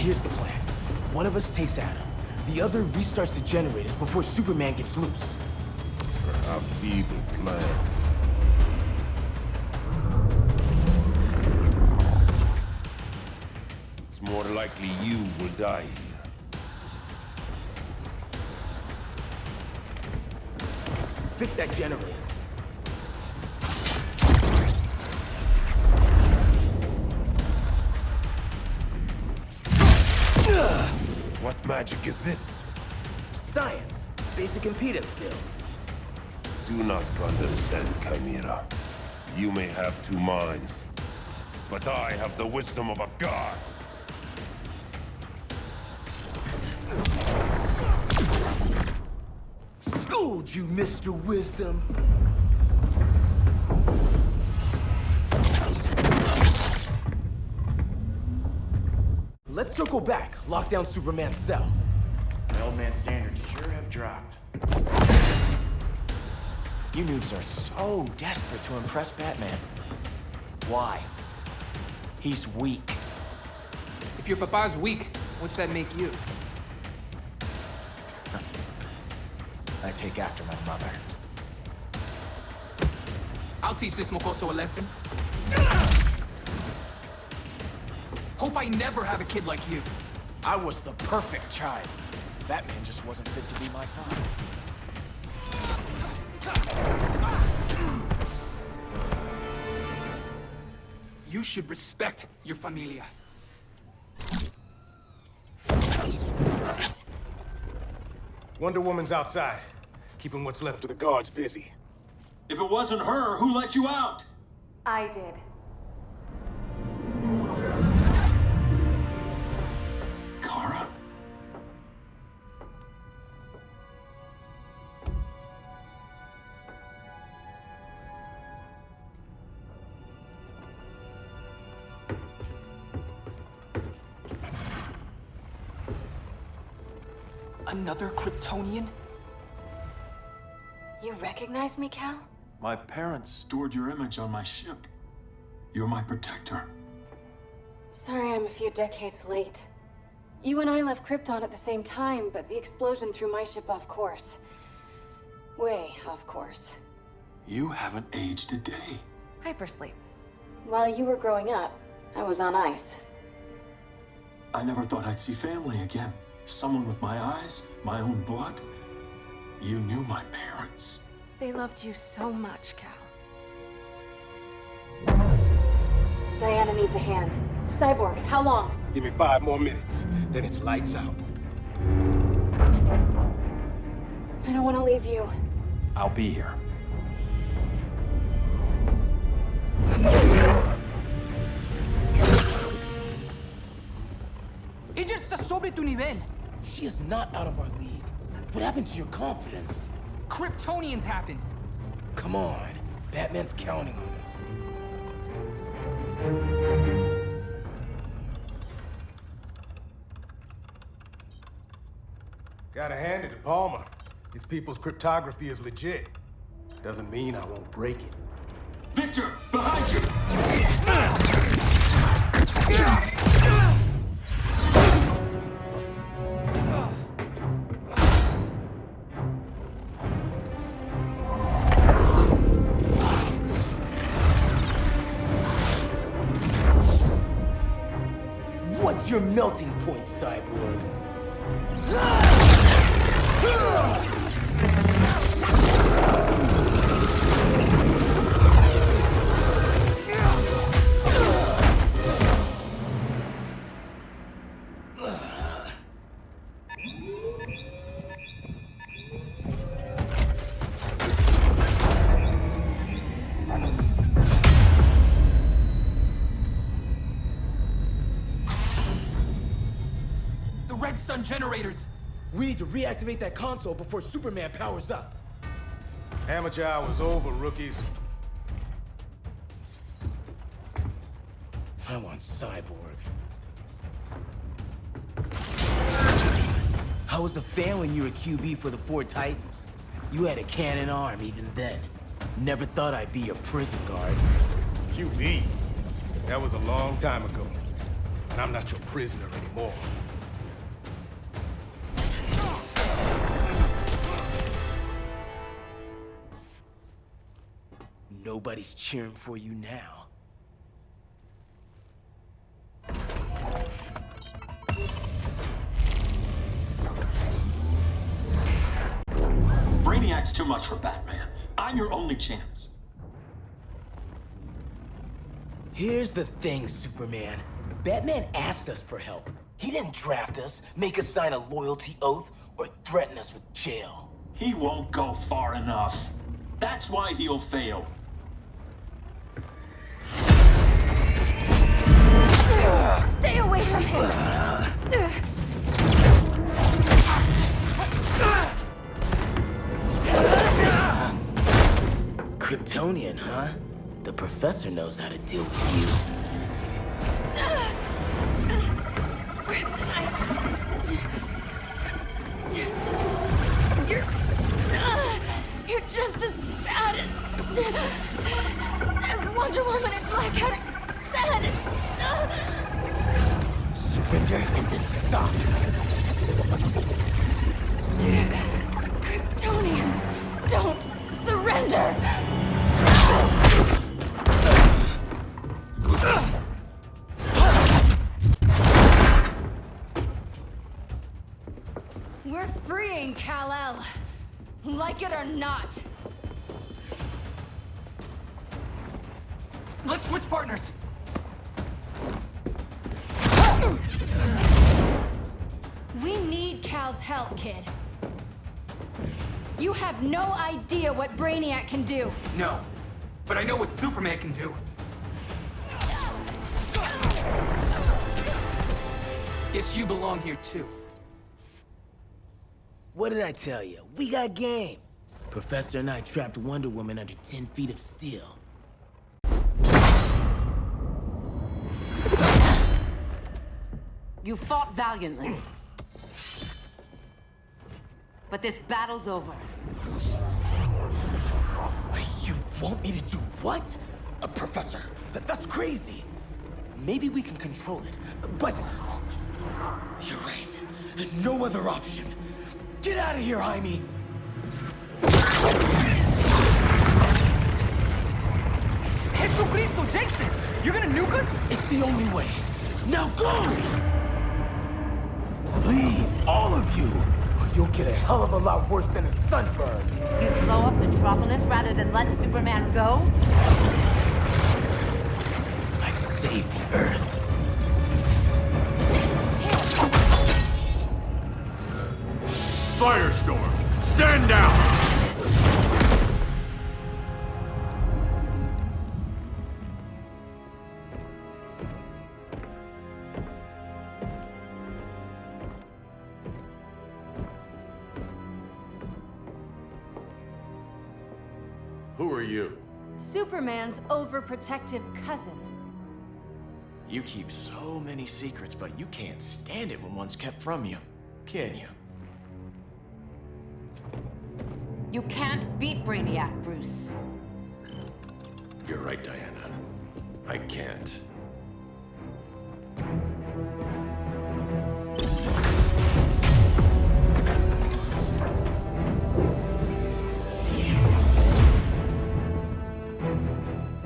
Here's the plan. One of us takes Adam. The other restarts the generators before Superman gets loose. A feeble plan. It's more likely you will die here. Fix that generator. What magic is this? Science. Basic impedance field. Do not condescend, Chimera. You may have two minds, but I have the wisdom of a god. Schooled you, Mr. Wisdom. Let's circle back, lock down Superman's cell. The old man's standards sure have dropped. You noobs are so desperate to impress Batman. Why? He's weak. If your papa's weak, what's that make you? I take after my mother. I'll teach this mocoso a lesson. Hope I never have a kid like you. I was the perfect child. Batman just wasn't fit to be my father. You should respect your familia. Wonder Woman's outside, keeping what's left of the guards busy. If it wasn't her, who let you out? I did. Kara? Another Kryptonian? You recognize me, Cal? My parents stored your image on my ship. You're my protector. Sorry I'm a few decades late. You and I left Krypton at the same time, but the explosion threw my ship off course. Way off course. You haven't aged a day. Hypersleep. While you were growing up, I was on ice. I never thought I'd see family again. Someone with my eyes, my own blood. You knew my parents. They loved you so much, Cal. Diana needs a hand. Cyborg, how long? Give me 5 more minutes, then it's lights out. I don't want to leave you. I'll be here. Ella está sobre tu nivel. She is not out of our league. What happened to your confidence? Kryptonians happen. Come on. Batman's counting on us. Gotta hand it to Palmer. His people's cryptography is legit. Doesn't mean I won't break it. Victor, behind you! What's your melting point, Cyborg? Red Sun generators! We need to reactivate that console before Superman powers up. Amateur hour's over, rookies. I want Cyborg. How was the fan when you were QB for the 4 Titans? You had a cannon arm even then. Never thought I'd be a prison guard. QB? That was a long time ago. and I'm not your prisoner anymore. Nobody's cheering for you now. Brainiac's too much for Batman. I'm your only chance. Here's the thing, Superman. Batman asked us for help. He didn't draft us, make us sign a loyalty oath, or threaten us with jail. He won't go far enough. That's why he'll fail. Stay away from him! Kryptonian, huh? The professor knows how to deal with you. Kryptonite! You're just as bad as Wonder Woman and Black Cat said! Surrender and this stops. Kryptonians, don't surrender! We're freeing Kal-El, like it or not. Let's switch partners. We need Cal's help, kid. You have no idea what Brainiac can do. No, but I know what Superman can do. Guess you belong here too. What did I tell you? We got game. Professor and I trapped Wonder Woman under 10 feet of steel. You fought valiantly. But this battle's over. You want me to do what? Professor, that's crazy. Maybe we can control it, but... You're right. No other option. Get out of here, Jaime! Jesucristo, Jason! You're gonna nuke us? It's the only way. Now go! Leave, all of you, or you'll get a hell of a lot worse than a sunburn. You'd blow up Metropolis rather than let Superman go? I'd save the Earth. Firestorm, stand down! Who are you? Superman's overprotective cousin. You keep so many secrets, but you can't stand it when one's kept from you, can you? You can't beat Brainiac, Bruce. You're right, Diana. I can't.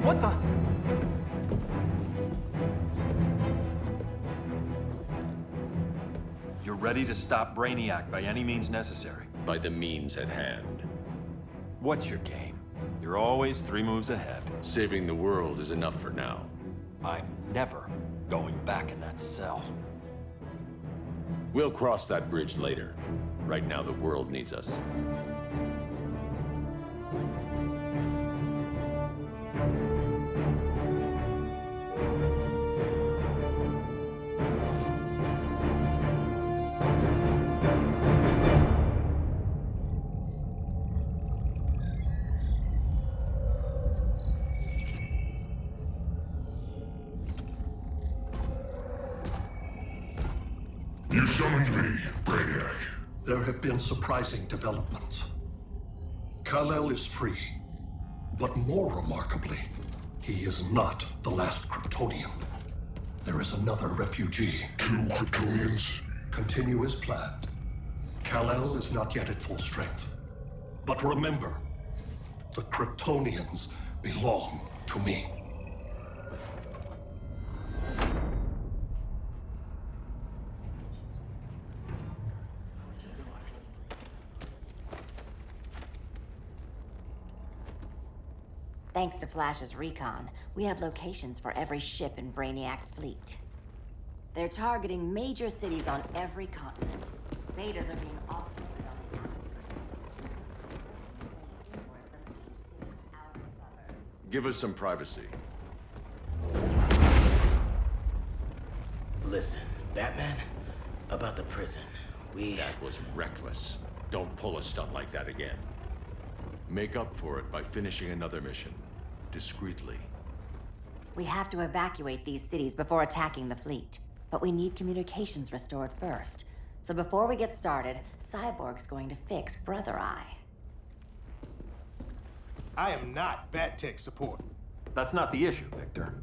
What the? You're ready to stop Brainiac by any means necessary. By the means at hand. What's your game? You're always 3 moves ahead. Saving the world is enough for now. I'm never going back in that cell. We'll cross that bridge later. Right now, the world needs us. You summoned me, Brainiac. There have been surprising developments. Kal-El is free, but more remarkably, he is not the last Kryptonian. There is another refugee. 2 Kryptonians? Continue as planned. Kal-El is not yet at full strength. But remember, the Kryptonians belong to me. Thanks to Flash's recon, we have locations for every ship in Brainiac's fleet. They're targeting major cities on every continent. Betas are being offloaded on the outskirts. Give us some privacy. Listen, Batman, about the prison, That was reckless. Don't pull a stunt like that again. Make up for it by finishing another mission. Discreetly. We have to evacuate these cities before attacking the fleet. But we need communications restored first. So before we get started, Cyborg's going to fix Brother Eye. I am not Bat Tech support. That's not the issue, Victor.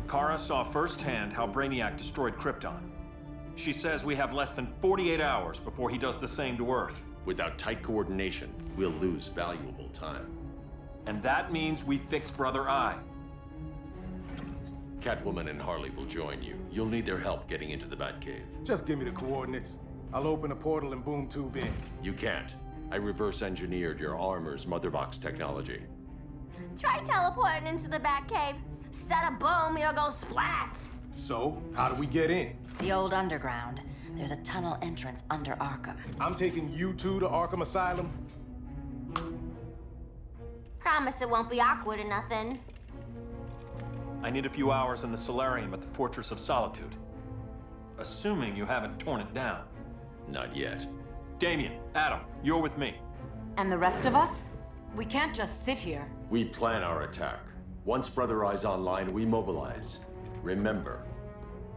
Kara saw firsthand how Brainiac destroyed Krypton. She says we have less than 48 hours before he does the same to Earth. Without tight coordination, we'll lose valuable time. And that means we fix Brother Eye. Catwoman and Harley will join you. You'll need their help getting into the Batcave. Just give me the coordinates. I'll open a portal and boom tube in. You can't. I reverse engineered your armor's motherbox technology. Try teleporting into the Batcave. Instead of boom, you'll go splat. So, how do we get in? The old underground. There's a tunnel entrance under Arkham. I'm taking you two to Arkham Asylum. Promise it won't be awkward or nothing. I need a few hours in the solarium at the Fortress of Solitude. Assuming you haven't torn it down. Not yet. Damien, Adam, you're with me. And the rest of us? We can't just sit here. We plan our attack. Once Brother Eye's online, we mobilize. Remember,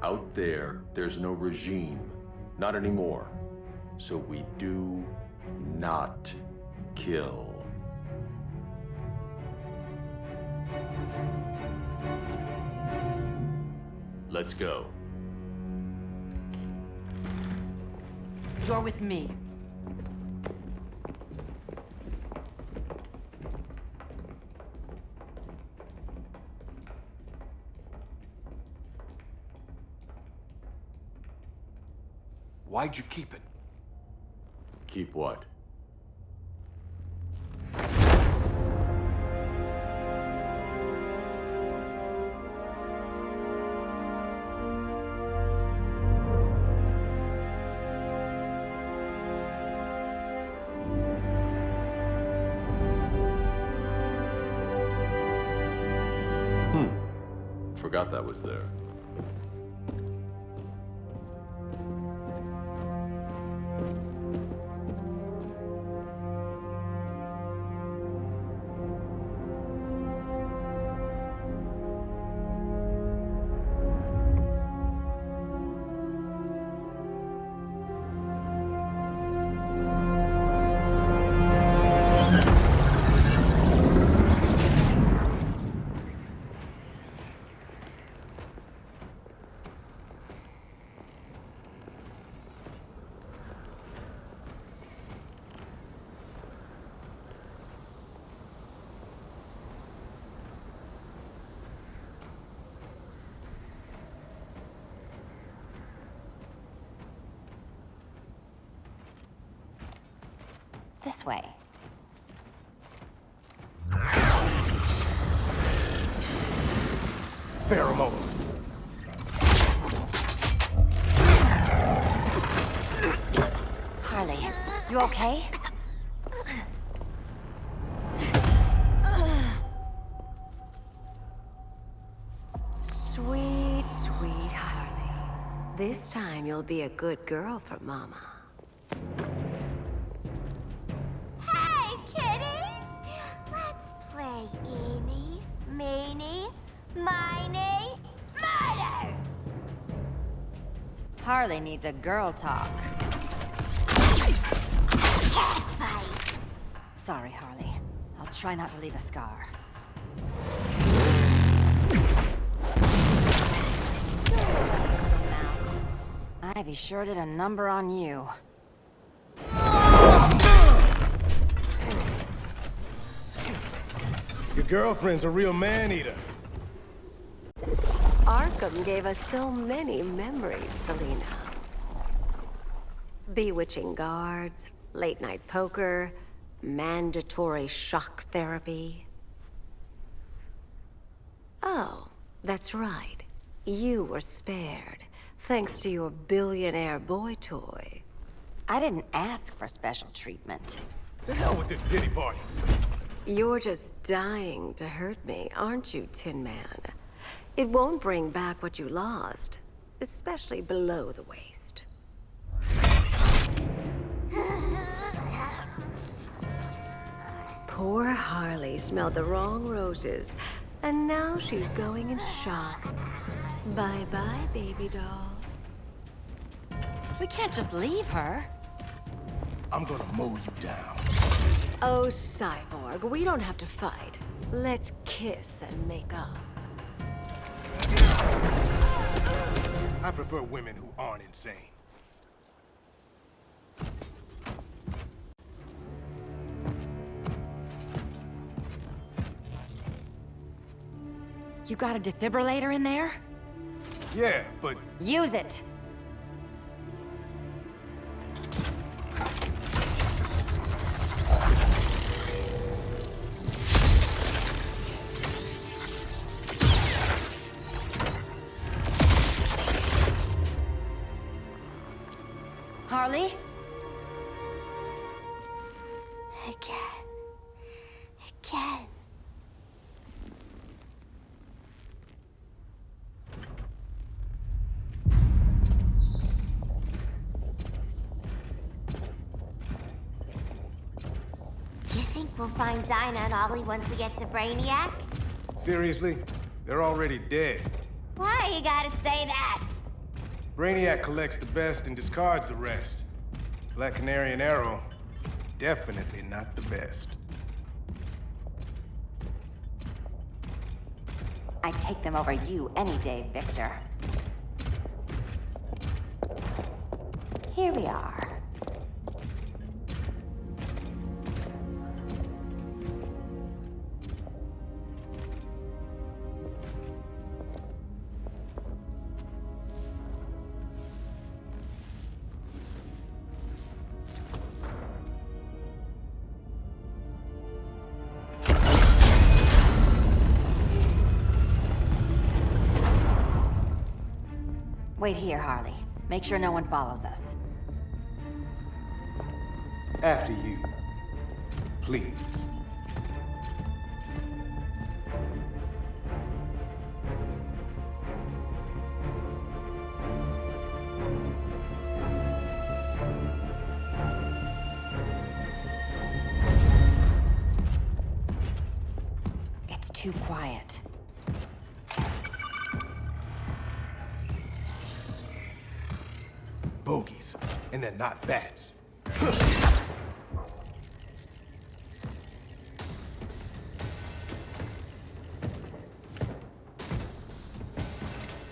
out there's no regime. Not anymore. So we do not kill. Let's go. You're with me. Why'd you keep it? Keep what? Forgot that was there. This way. Pheromones. Harley, you okay? Sweet, sweet Harley. This time you'll be a good girl for Mama. Hey, kiddies! Let's play Eeny, Meeny, Miny, Murder! Harley needs a girl talk. Sorry, Harley. I'll try not to leave a scar. Mouse. Ivy sure did a number on you. Your girlfriend's a real man-eater. Arkham gave us so many memories, Selina. Bewitching guards, late-night poker, mandatory shock therapy. Oh, that's right. You were spared, thanks to your billionaire boy toy. I didn't ask for special treatment. To hell with this pity party. You're just dying to hurt me, aren't you, Tin Man? It won't bring back what you lost, especially below the waist. Poor Harley smelled the wrong roses, and now she's going into shock. Bye-bye, baby doll. We can't just leave her. I'm gonna mow you down. Oh, Cyborg, we don't have to fight. Let's kiss and make up. I prefer women who aren't insane. You got a defibrillator in there? Yeah, but... Use it! Harley? Again. Again. You think we'll find Dinah and Ollie once we get to Brainiac? Seriously? They're already dead. Why you gotta say that? Brainiac collects the best and discards the rest. Black Canary and Arrow, definitely not the best. I'd take them over you any day, Victor. Here we are. Wait here, Harley. Make sure no one follows us. After you. Please. It's too quiet. Bogies. And they're not bats.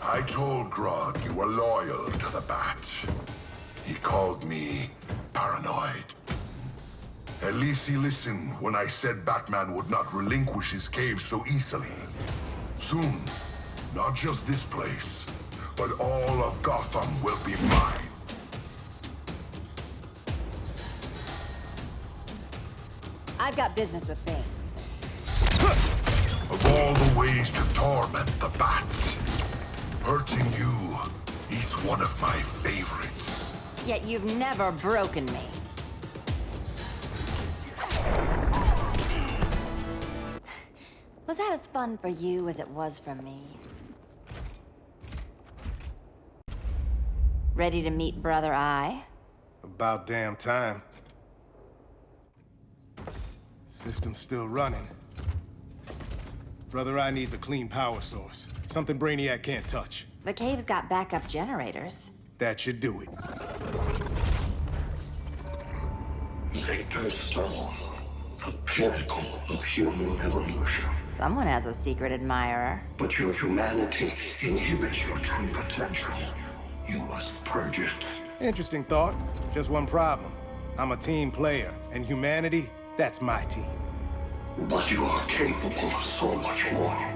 I told Grodd you were loyal to the Bat. He called me paranoid. At least he listened when I said Batman would not relinquish his cave so easily. Soon, not just this place, but all of Gotham will be mine. I've got business with Bane. Of all the ways to torment the Bats, hurting you is one of my favorites. Yet you've never broken me. Was that as fun for you as it was for me? Ready to meet Brother Eye? About damn time. System's still running. Brother Eye needs a clean power source. Something Brainiac can't touch. The cave's got backup generators. That should do it. Victor's Stone, the pinnacle of human evolution. Someone has a secret admirer. But your humanity inhibits your true potential. You must purge it. Interesting thought. Just one problem. I'm a team player, and humanity, that's my team. But you are capable of so much more.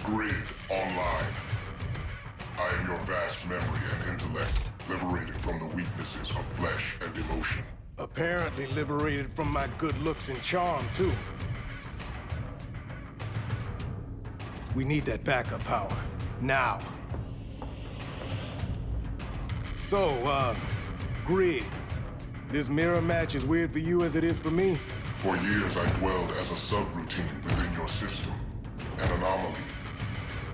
Grid online. I am your vast memory and intellect, liberated from the weaknesses of flesh and emotion. Apparently liberated from my good looks and charm, too. We need that backup power. Now. So, Grid. This mirror match is weird for you as it is for me? For years I dwelled as a subroutine within your system. An anomaly.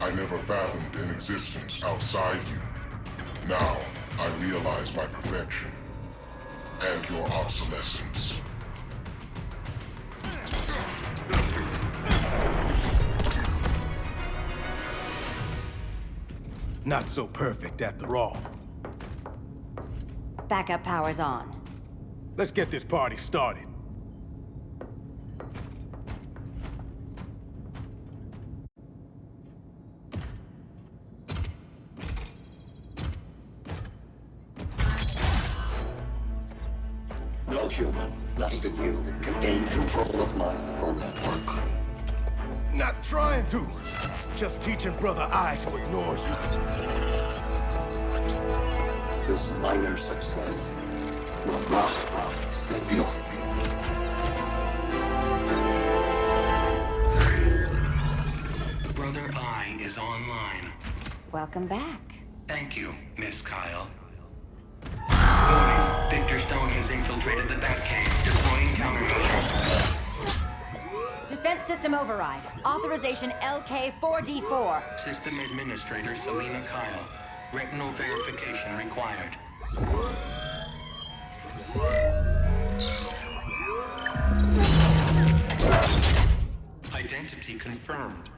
I never fathomed an existence outside you. Now, I realize my perfection. And your obsolescence. Not so perfect after all. Backup power's on. Let's get this party started. No human, not even you, can gain control of my neural network. Not trying to. Just teaching Brother Eye to ignore you. This minor success will not save you. Brother Eye is online. Welcome back. Thank you, Miss Kyle. Warning, Victor Stone has infiltrated the Batcave, deploying countermeasures. Defense system override. Authorization LK4D4. System Administrator Selena Kyle. Retinal verification required. Identity confirmed.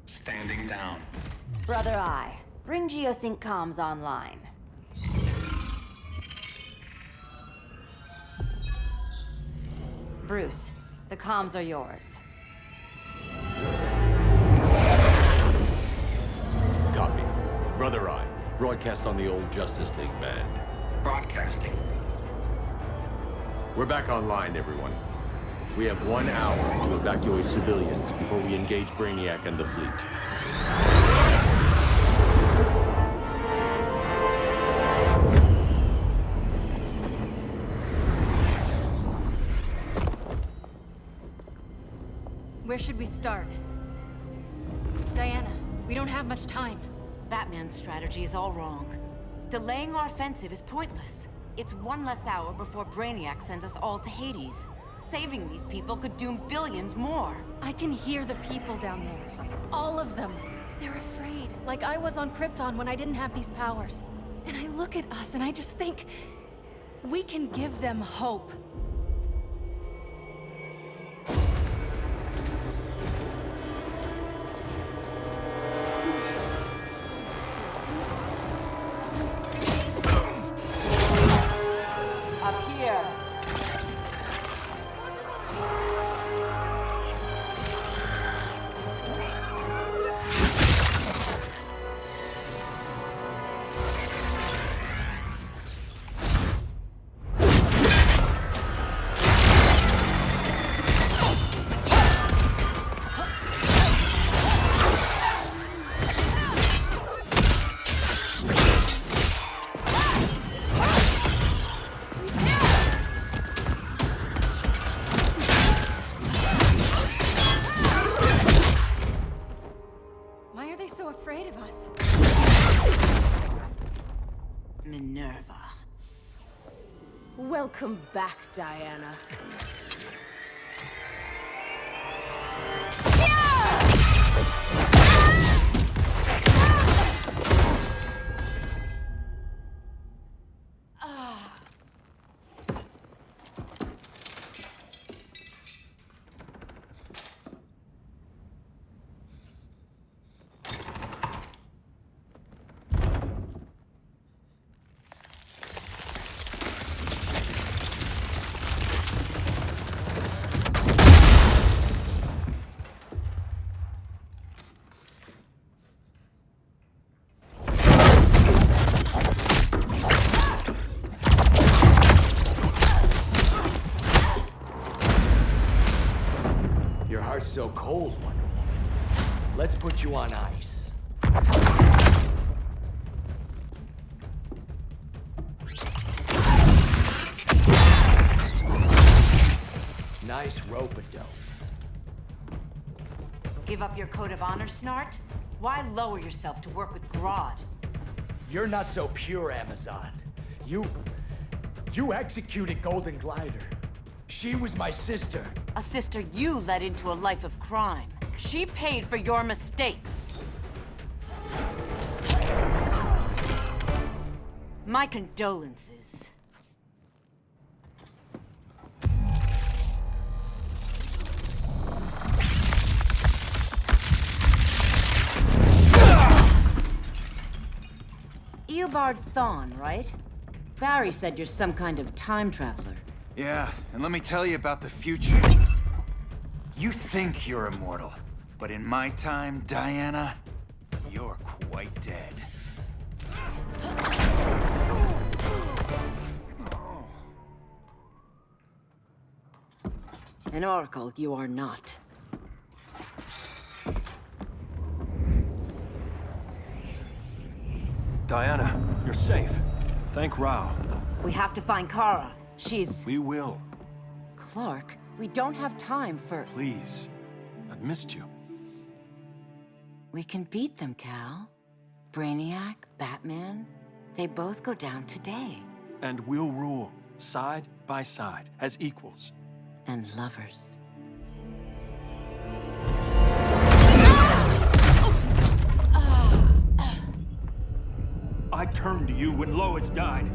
Standing down. Brother Eye, bring Geosync comms online. Bruce, the comms are yours. Copy. Brother Eye, broadcast on the old Justice League band. Broadcasting. We're back online, everyone. We have 1 hour to evacuate civilians before we engage Brainiac and the fleet. Where should we start? Diana, we don't have much time. Batman's strategy is all wrong. Delaying our offensive is pointless. It's one less hour before Brainiac sends us all to Hades. Saving these people could doom billions more. I can hear the people down there. All of them. They're afraid, like I was on Krypton when I didn't have these powers. And I look at us and I just think, we can give them hope. Up here. Why are they so afraid of us? Minerva. Welcome back, Diana. Your heart's so cold, Wonder Woman. Let's put you on ice. Nice rope-a-dope. Give up your code of honor, Snart? Why lower yourself to work with Grodd? You're not so pure, Amazon. You executed Golden Glider. She was my sister. A sister you led into a life of crime. She paid for your mistakes. My condolences. Eobard Thawne, right? Barry said you're some kind of time traveler. Yeah, and let me tell you about the future. You think you're immortal, but in my time, Diana, you're quite dead. An oracle you are not. Diana, you're safe. Thank Rao. We have to find Kara. She's... We will. Clark, we don't have time for... Please. I've missed you. We can beat them, Cal. Brainiac, Batman, they both go down today. And we'll rule, side by side, as equals. And lovers. I turned to you when Lois died.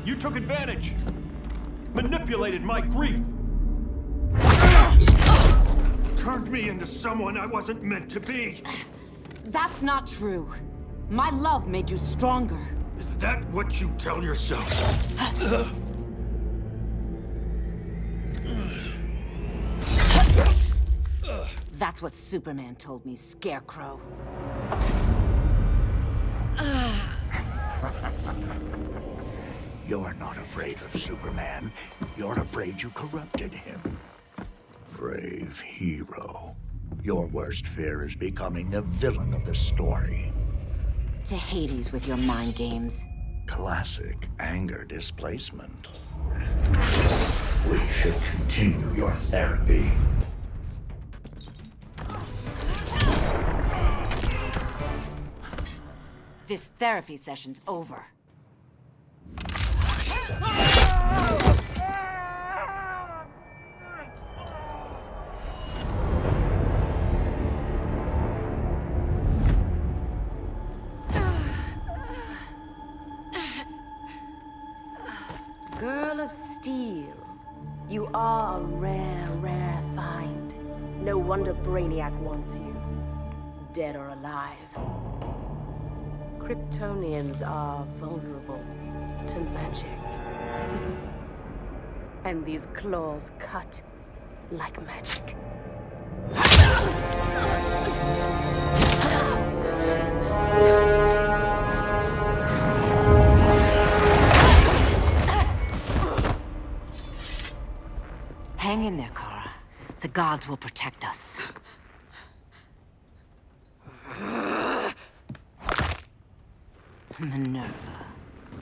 You took advantage. Manipulated my grief. Turned me into someone I wasn't meant to be. That's not true. My love made you stronger. Is that what you tell yourself? That's what Superman told me, Scarecrow. You're not afraid of Superman. You're afraid you corrupted him. Brave hero. Your worst fear is becoming the villain of the story. To Hades with your mind games. Classic anger displacement. We should continue your therapy. This therapy session's over. Girl of Steel, you are a rare, rare find. No wonder Brainiac wants you, dead or alive. Kryptonians are vulnerable to magic. And these claws cut like magic. Hang in there, Kara. The gods will protect us. Minerva.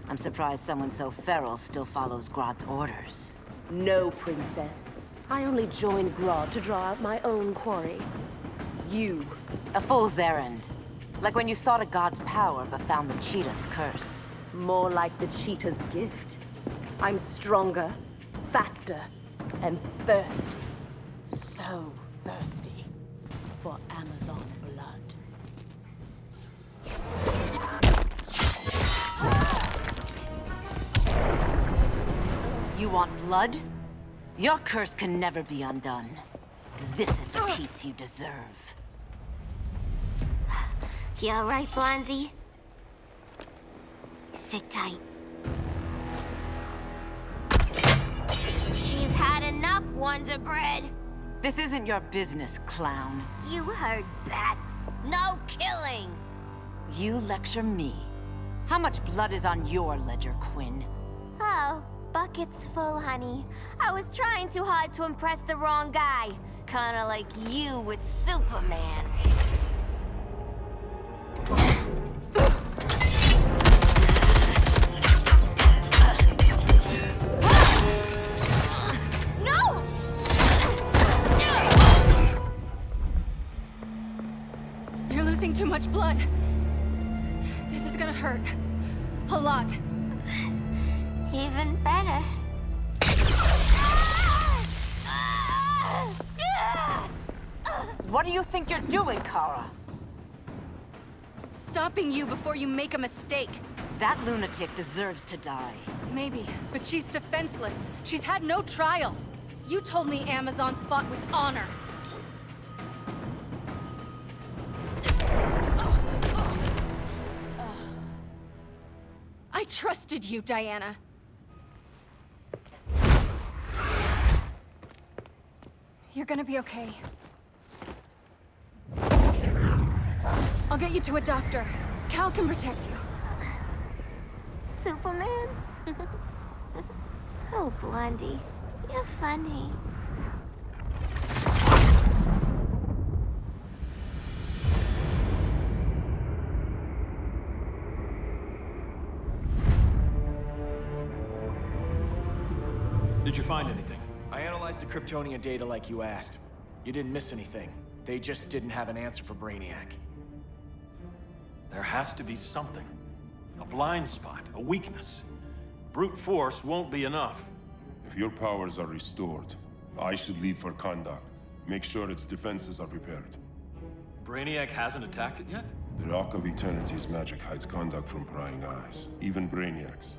I'm surprised someone so feral still follows Grodd's orders. No, princess. I only joined Grodd to draw out my own quarry. You. A fool's errand. Like when you sought a god's power but found the cheetah's curse. More like the cheetah's gift. I'm stronger, faster, and thirsty. So thirsty for Amazon blood. You want blood? Your curse can never be undone. This is the peace you deserve. You all right, Blondie? Sit tight. She's had enough, Wonder Bread. This isn't your business, clown. You heard bats. No killing. You lecture me. How much blood is on your ledger, Quinn? Oh, bucket's full, honey. I was trying too hard to impress the wrong guy. Kinda like you with Superman. No! You're losing too much blood. This is gonna hurt. A lot. Even better. What do you think you're doing, Kara? Stopping you before you make a mistake. That lunatic deserves to die. Maybe, but she's defenseless. She's had no trial. You told me Amazons fought with honor. I trusted you, Diana. You're gonna be okay. I'll get you to a doctor. Cal can protect you. Superman? Oh, Blondie, you're funny. Did you find anything? I analyzed the Kryptonian data like you asked. You didn't miss anything. They just didn't have an answer for Brainiac. There has to be something. A blind spot, a weakness. Brute force won't be enough. If your powers are restored, I should leave for Kahndaq. Make sure its defenses are prepared. Brainiac hasn't attacked it yet? The Rock of Eternity's magic hides Kahndaq from prying eyes, even Brainiac's.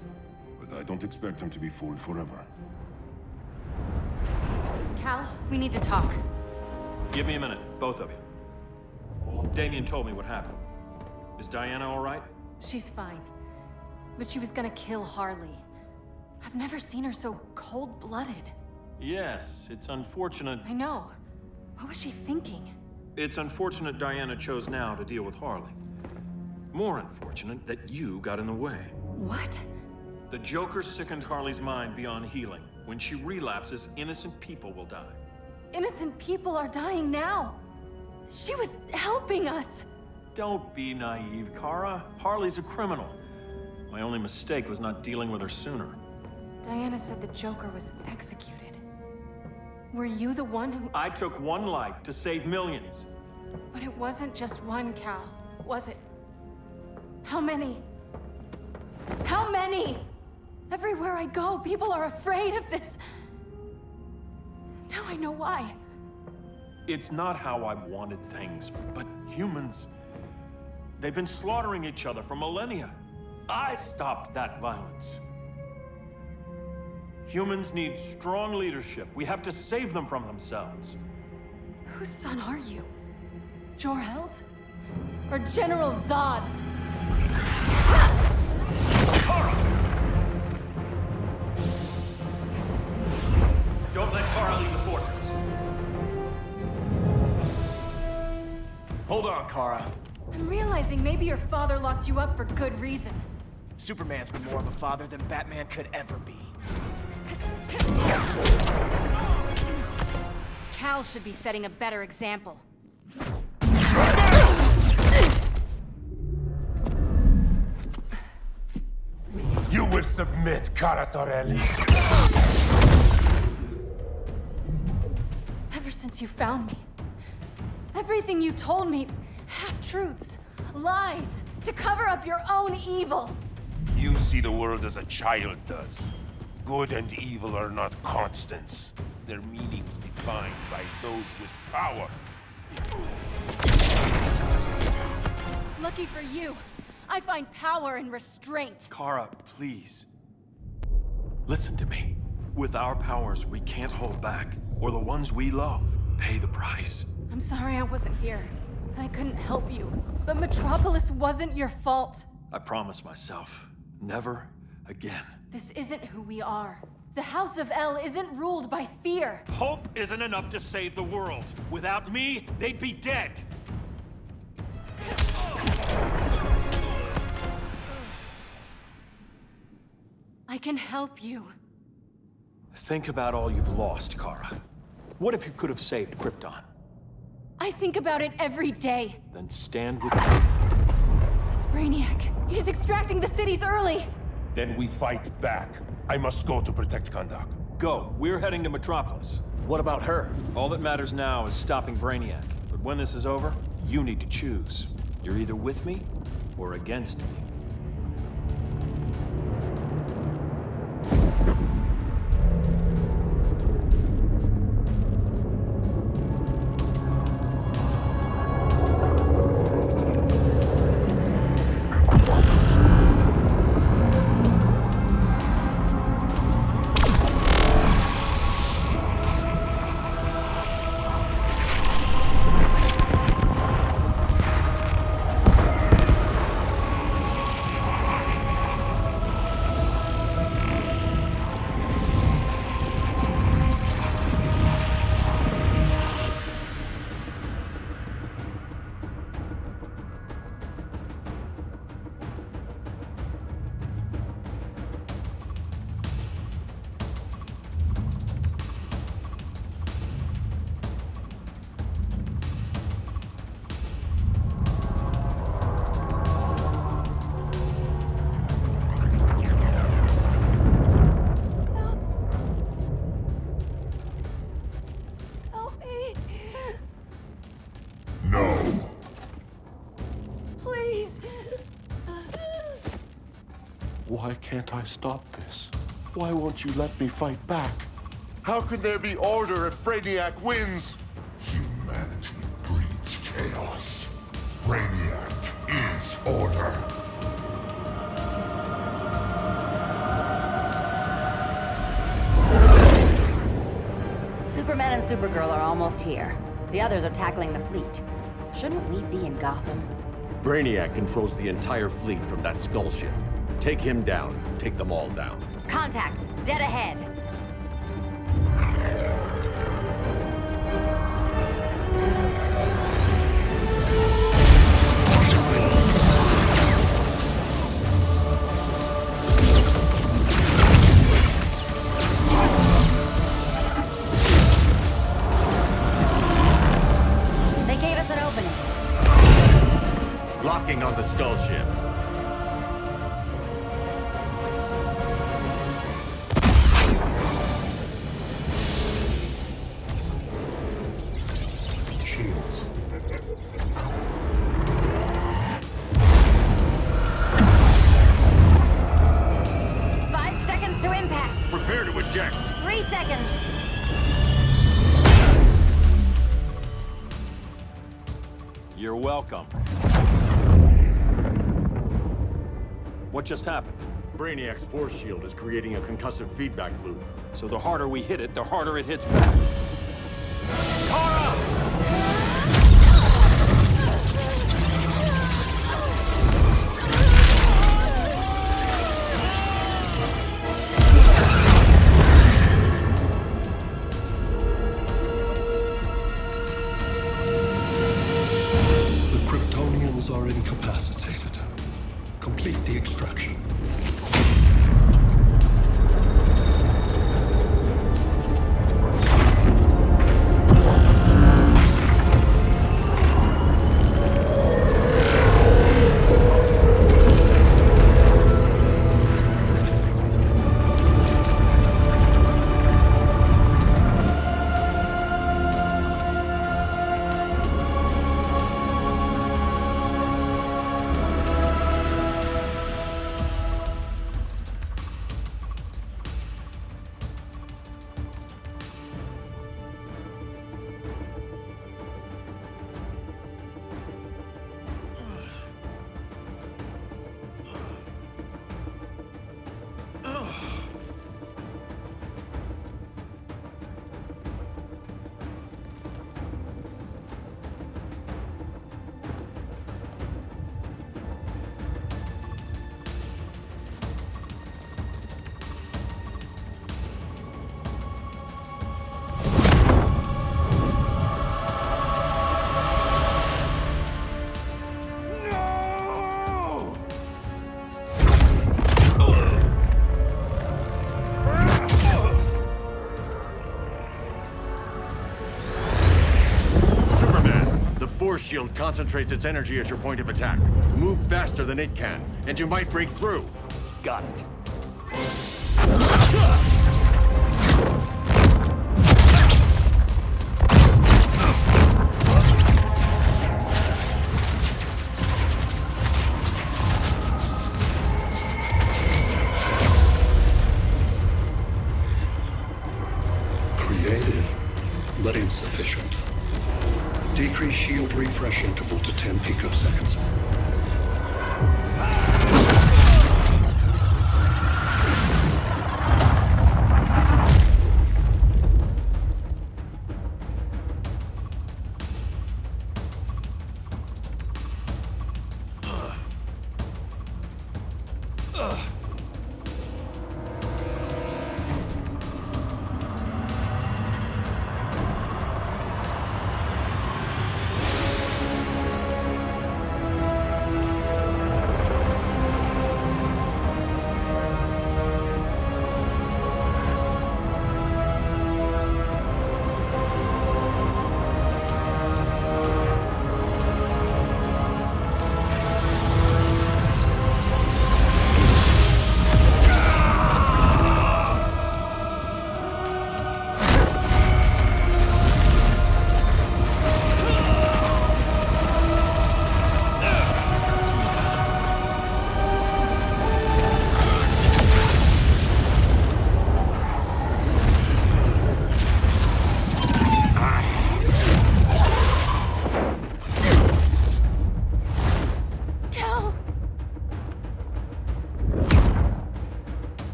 But I don't expect him to be fooled forever. Cal, we need to talk. Give me a minute, both of you. Damien told me what happened. Is Diana all right? She's fine. But she was gonna kill Harley. I've never seen her so cold-blooded. Yes, it's unfortunate. I know. What was she thinking? It's unfortunate Diana chose now to deal with Harley. More unfortunate that you got in the way. What? The Joker sickened Harley's mind beyond healing. When she relapses, innocent people will die. Innocent people are dying now. She was helping us. Don't be naive, Kara. Harley's a criminal. My only mistake was not dealing with her sooner. Diana said the Joker was executed. Were you the one who... I took one life to save millions. But it wasn't just one, Cal, was it? How many? How many? Everywhere I go, people are afraid of this. Now I know why. It's not how I wanted things, but humans... They've been slaughtering each other for millennia. I stopped that violence. Humans need strong leadership. We have to save them from themselves. Whose son are you? Jor-El's? Or General Zod's? Kara! Don't let Kara leave the fortress. Hold on, Kara. I'm realizing maybe your father locked you up for good reason. Superman's been more of a father than Batman could ever be. Cal should be setting a better example. You will submit, Kara Zor-El. Ever since you found me, everything you told me, half-truths, lies, to cover up your own evil. You see the world as a child does. Good and evil are not constants. Their meanings defined by those with power. Lucky for you, I find power in restraint. Kara, please. Listen to me. With our powers, we can't hold back, or the ones we love pay the price. I'm sorry I wasn't here. I couldn't help you. But Metropolis wasn't your fault. I promise myself, never again. This isn't who we are. The House of El isn't ruled by fear. Hope isn't enough to save the world. Without me, they'd be dead. I can help you. Think about all you've lost, Kara. What if you could have saved Krypton? I think about it every day. Then stand with me. It's Brainiac. He's extracting the cities early. Then we fight back. I must go to protect Kahndaq. Go. We're heading to Metropolis. What about her? All that matters now is stopping Brainiac. But when this is over, you need to choose. You're either with me or against me. No. Please. Why can't I stop this? Why won't you let me fight back? How can there be order if Brainiac wins? Humanity breeds chaos. Brainiac is order. Superman and Supergirl are almost here. The others are tackling the fleet. Shouldn't we be in Gotham? Brainiac controls the entire fleet from that skull ship. Take him down. Take them all down. Contacts, dead ahead. They gave us an opening. Locking on the skull ship. Shields. Five seconds to impact. Prepare to eject. 3 seconds. You're welcome. What just happened? Brainiac's force shield is creating a concussive feedback loop. So the harder we hit it, the harder it hits back. Kara! The Kryptonians are incapacitated. Complete the extraction. force shield concentrates its energy at your point of attack. Move faster than it can, and you might break through. Got it. Creative, but insufficient. Decrease shield refresh interval to 10 picoseconds.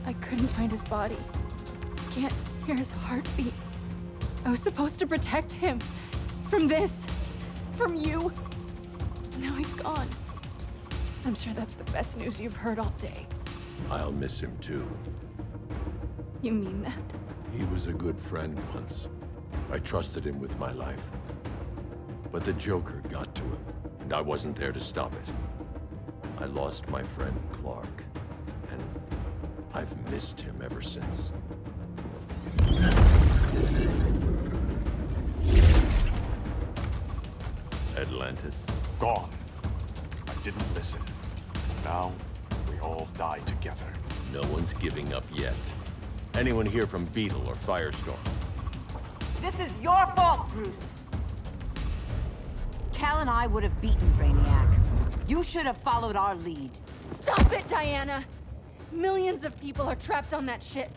I couldn't find his body. Can't hear his heartbeat. I was supposed to protect him. From this. From you. Now he's gone. I'm sure that's the best news you've heard all day. I'll miss him too. You mean that? He was a good friend once. I trusted him with my life. But the Joker got to him, and I wasn't there to stop it. I lost my friend Clark, and I've missed him ever since. Atlantis? Gone. I didn't listen. Now, we all die together. No one's giving up yet. Anyone here from Beetle or Firestorm? This is your fault, Bruce. Cal and I would have beaten Brainiac. You should have followed our lead. Stop it, Diana! Millions of people are trapped on that ship.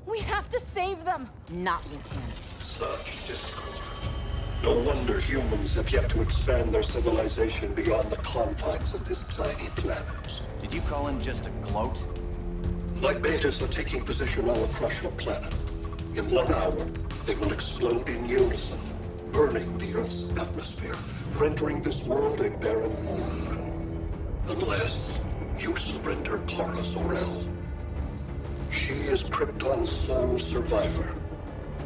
We have to save them! Not with him. Such discord. No wonder humans have yet to expand their civilization beyond the confines of this tiny planet. Did you call in just a gloat? My betas are taking position all across your planet. In 1 hour, they will explode in unison, burning the Earth's atmosphere, rendering this world a barren moon. Unless you surrender Kara Zor-El. She is Krypton's sole survivor,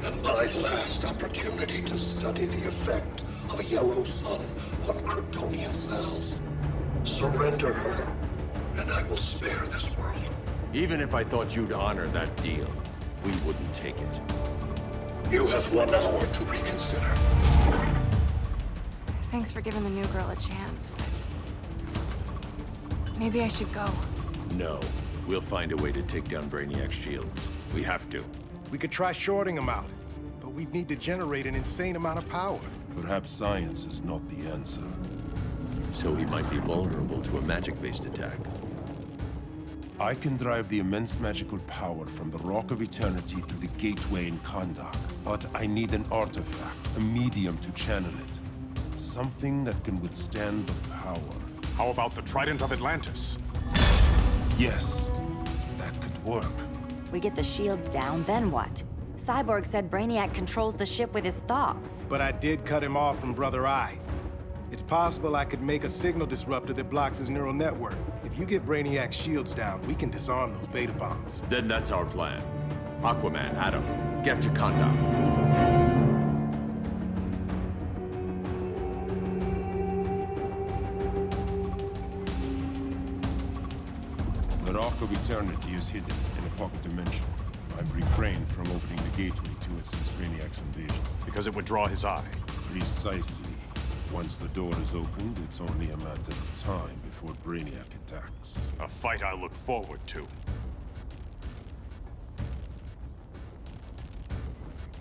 and my last opportunity to study the effect of a yellow sun on Kryptonian cells. Surrender her, and I will spare this world. Even if I thought you'd honor that deal, we wouldn't take it. You have 1 hour to reconsider. Thanks for giving the new girl a chance, but... maybe I should go. No. We'll find a way to take down Brainiac's shields. We have to. We could try shorting him out, but we'd need to generate an insane amount of power. Perhaps science is not the answer. So he might be vulnerable to a magic-based attack. I can drive the immense magical power from the Rock of Eternity through the gateway in Kahndaq. But I need an artifact, a medium to channel it. Something that can withstand the power. How about the Trident of Atlantis? Yes, that could work. We get the shields down, then what? Cyborg said Brainiac controls the ship with his thoughts. But I did cut him off from Brother Eye. It's possible I could make a signal disruptor that blocks his neural network. If you get Brainiac's shields down, we can disarm those beta bombs. Then that's our plan. Aquaman, Adam, get to Kahndaq. The Rock of Eternity is hidden in a pocket dimension. I've refrained from opening the gateway to it since Brainiac's invasion. Because it would draw his eye. Precisely. Once the door is opened, it's only a matter of time before Brainiac attacks. A fight I look forward to.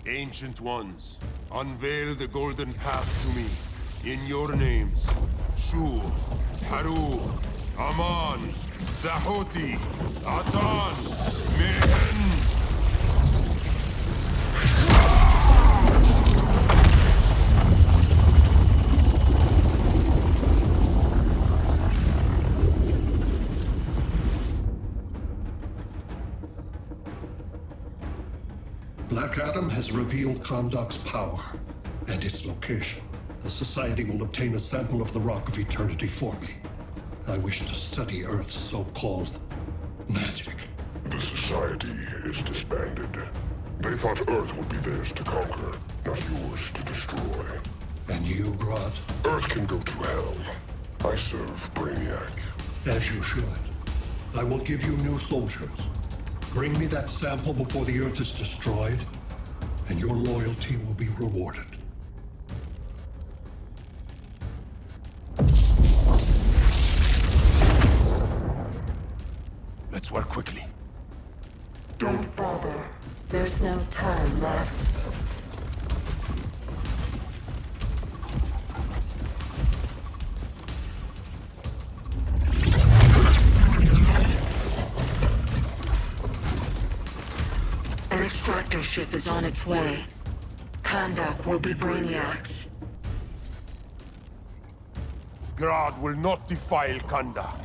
Ancient Ones, unveil the golden path to me. In your names, Shur, Haru, Aman, Zahoti, Atan, Mehen. Black Adam has revealed Kahndaq's power and its location. The Society will obtain a sample of the Rock of Eternity for me. I wish to study Earth's so-called magic. The Society is disbanded. They thought Earth would be theirs to conquer, not yours to destroy. And you, Grodd? Earth can go to hell. I serve Brainiac. As you should. I will give you new soldiers. Bring me that sample before the Earth is destroyed, and your loyalty will be rewarded. Let's work quickly. Don't bother. There's no time left. An extractor ship is on its way. Kahndaq will be Brainiac's. Grodd will not defile Kahndaq.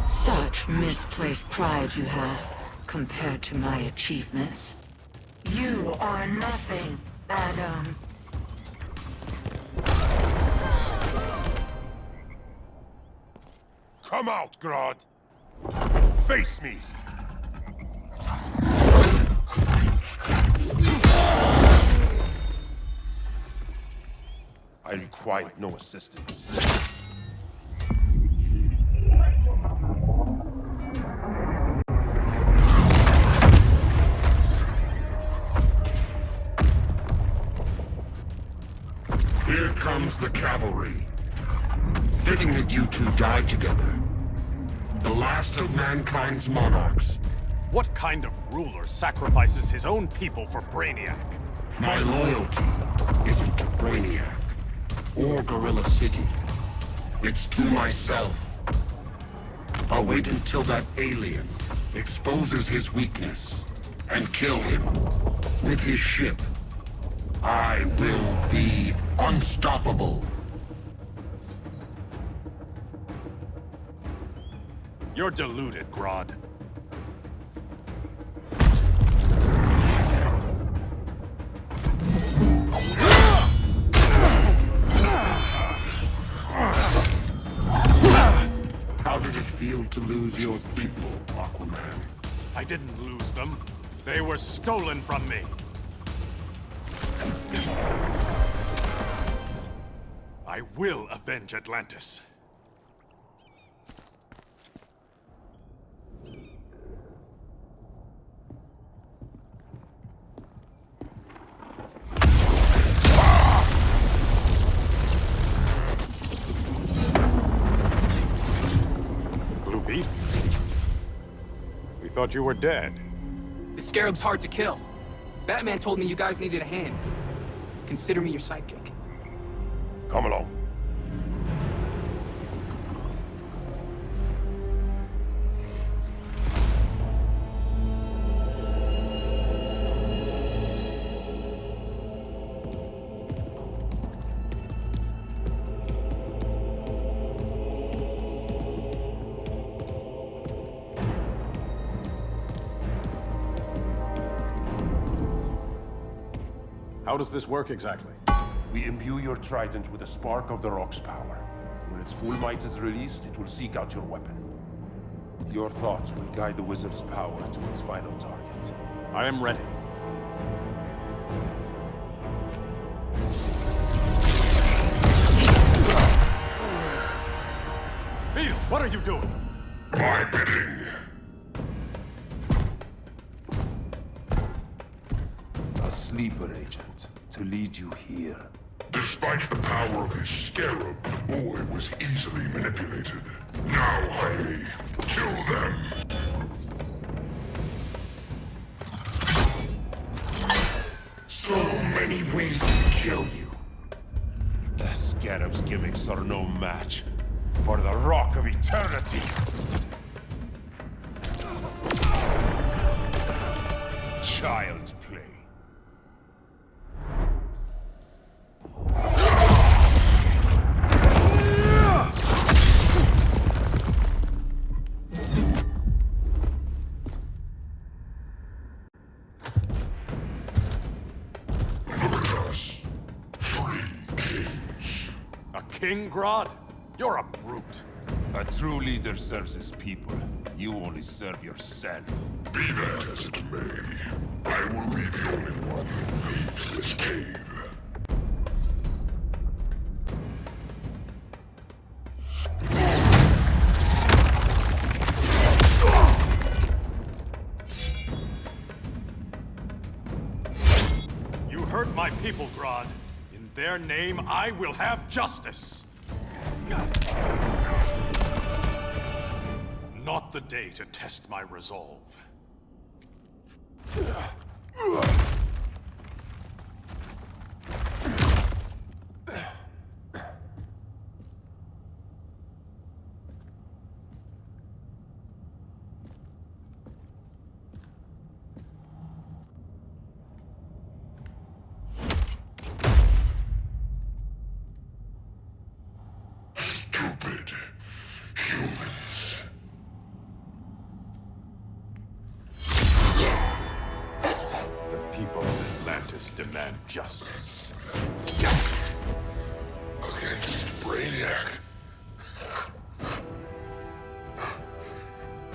Such misplaced pride you have, compared to my achievements. You are nothing, Adam. Come out, Grodd! Face me! I require no assistance. Here comes the cavalry. Fitting that you two die together. The last of mankind's monarchs. What kind of ruler sacrifices his own people for Brainiac? My loyalty isn't to Brainiac or Gorilla City. It's to myself. I'll wait until that alien exposes his weakness and kill him with his ship. I will be unstoppable. You're deluded, Grodd. How did it feel to lose your people, Aquaman? I didn't lose them. They were stolen from me. I will avenge Atlantis. Blue Beetle? We thought you were dead. The Scarab's hard to kill. Batman told me you guys needed a hand. Consider me your sidekick. Come along. How does this work exactly? We imbue your trident with a spark of the rock's power. When its full might is released, it will seek out your weapon. Your thoughts will guide the wizard's power to its final target. I am ready. Beetle, what are you doing? My bidding. A sleeper agent to lead you here. Despite the power of his scarab, the boy was easily manipulated. Now, Jaime, kill them! So many ways to kill you. The scarab's gimmicks are no match for the Rock of Eternity. Child's play. King Grodd? You're a brute. A true leader serves his people. You only serve yourself. Be that as it may, I will be the only one who leaves this cave. You hurt my people, Grodd. In their name, I will have justice. Not the day to test my resolve. Stupid humans. The people of Atlantis demand justice. Against Brainiac.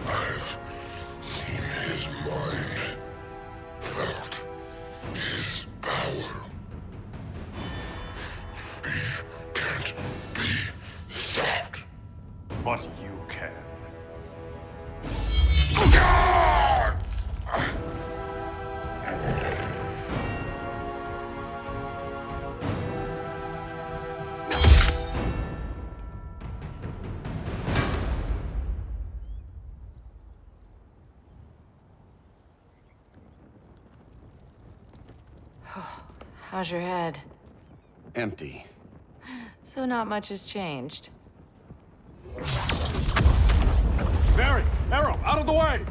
I've seen his mind, felt his power. He can't be stopped. But you can. How's your head? Empty. So not much has changed. Barry! Arrow! Out of the way!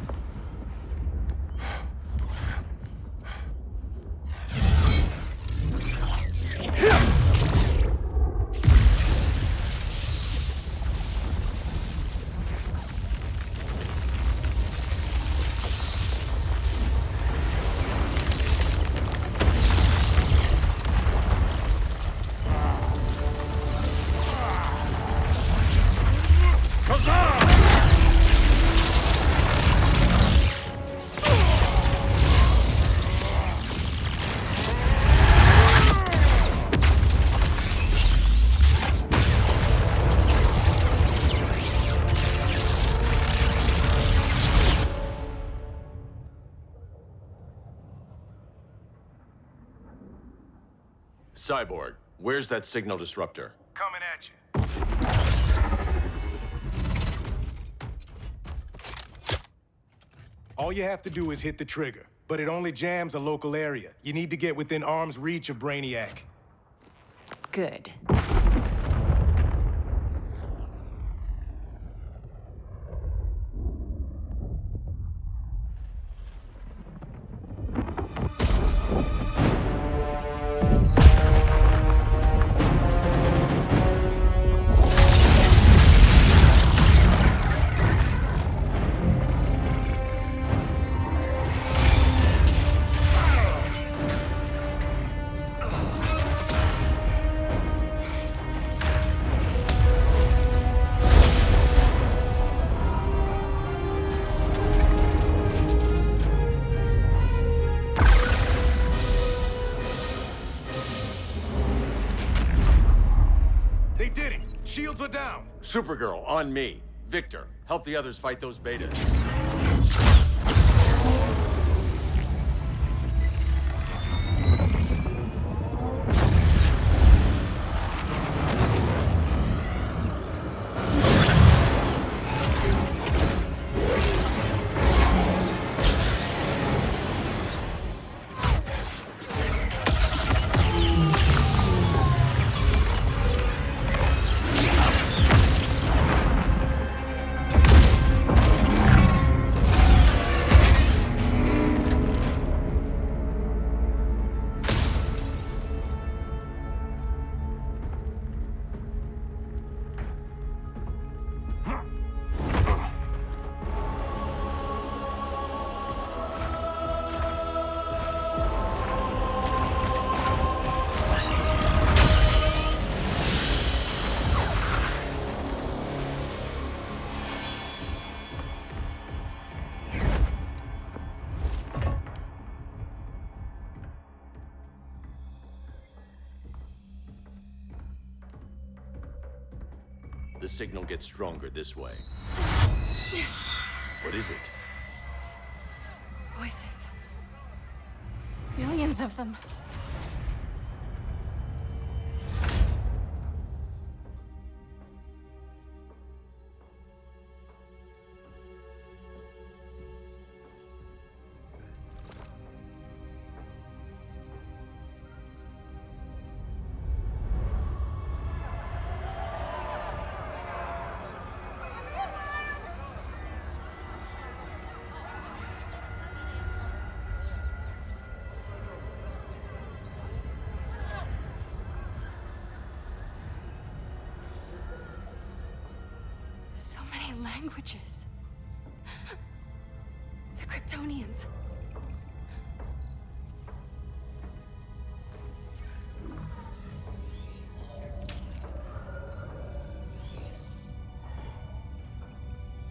Cyborg, where's that signal disruptor? Coming at you. All you have to do is hit the trigger, but it only jams a local area. You need to get within arm's reach of Brainiac. Good. shields are down. Supergirl, on me. Victor, help the others fight those betas. The signal gets stronger this way. What is it? Voices. Millions of them. So many languages. The Kryptonians.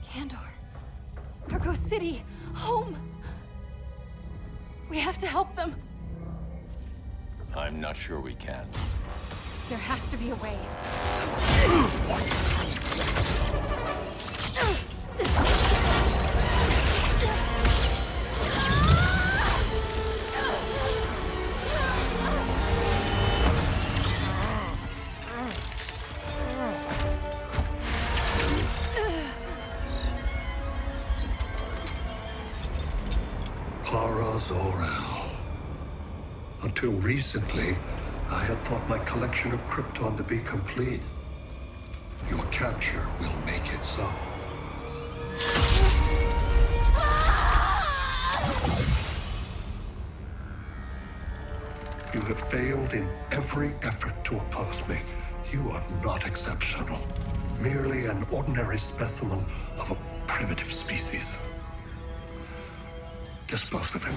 Kandor. Argo City. Home. We have to help them. I'm not sure we can. There has to be a way. Kara Zor-El. Until recently, I had thought my collection of Krypton to be complete. Your capture will make it so. You have failed in every effort to oppose me. You are not exceptional. Merely an ordinary specimen of a primitive species. Dispose of him.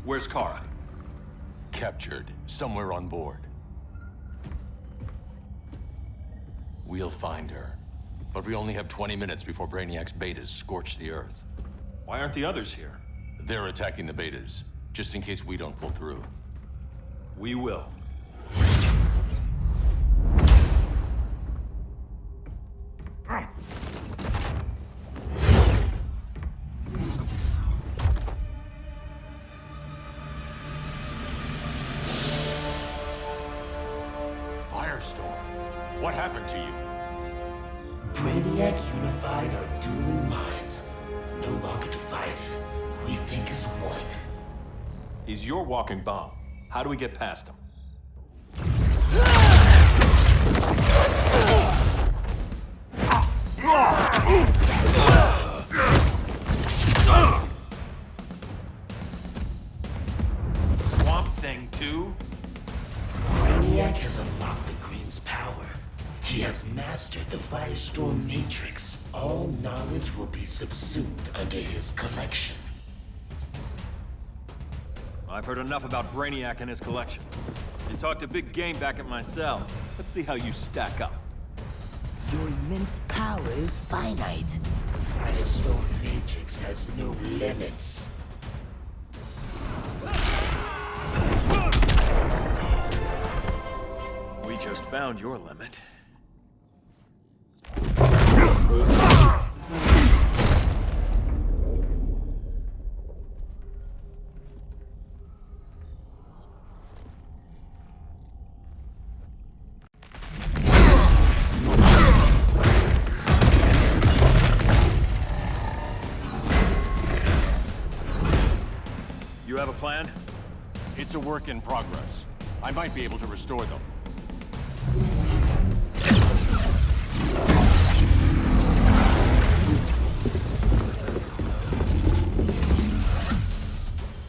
Where's Kara? Captured, somewhere on board. We'll find her. But we only have 20 minutes before Brainiac's betas scorch the Earth. Why aren't the others here? They're attacking the betas, just in case we don't pull through. We will. Firestorm, what happened to you? Brainiac unified our dueling minds. No longer divided. We think as one. He's your walking bomb. How do we get past him? Swamp Thing, too? Brainiac has unlocked the Green's power. He has mastered the Firestorm Matrix. All knowledge will be subsumed under his collection. I've heard enough about Brainiac and his collection. You talked a big game back at my cell. Let's see how you stack up. Your immense power is finite. The Firestorm Matrix has no limits. We just found your limit. You have a plan? It's a work in progress. I might be able to restore them.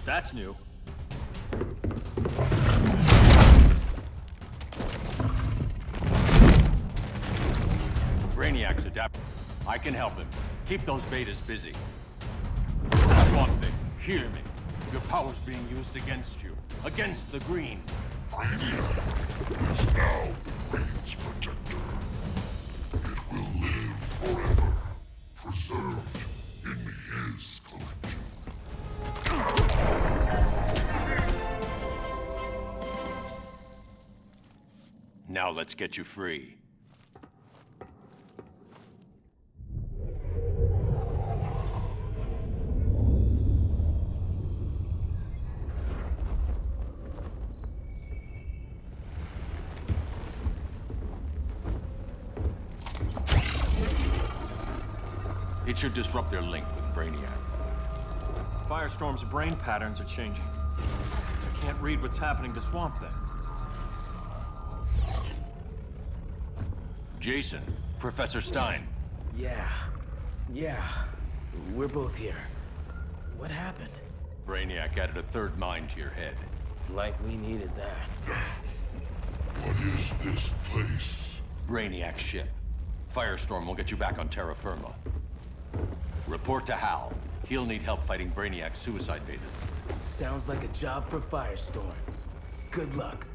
That's new. Brainiac's adapted. I can help him. Keep those betas busy. Swamp Thing, hear me. Your power's being used against you. Against the Green. Brainiac is now the Green's protector. It will live forever, preserved in his collection. Now let's get you free. It should disrupt their link with Brainiac. Firestorm's brain patterns are changing. I can't read what's happening to Swamp Thing. Jason, Professor Stein. Yeah. We're both here. What happened? Brainiac added a third mind to your head. Like we needed that. What is this place? Brainiac's ship. Firestorm will get you back on terra firma. Report to Hal. He'll need help fighting Brainiac's suicide betas. Sounds like a job for Firestorm. Good luck.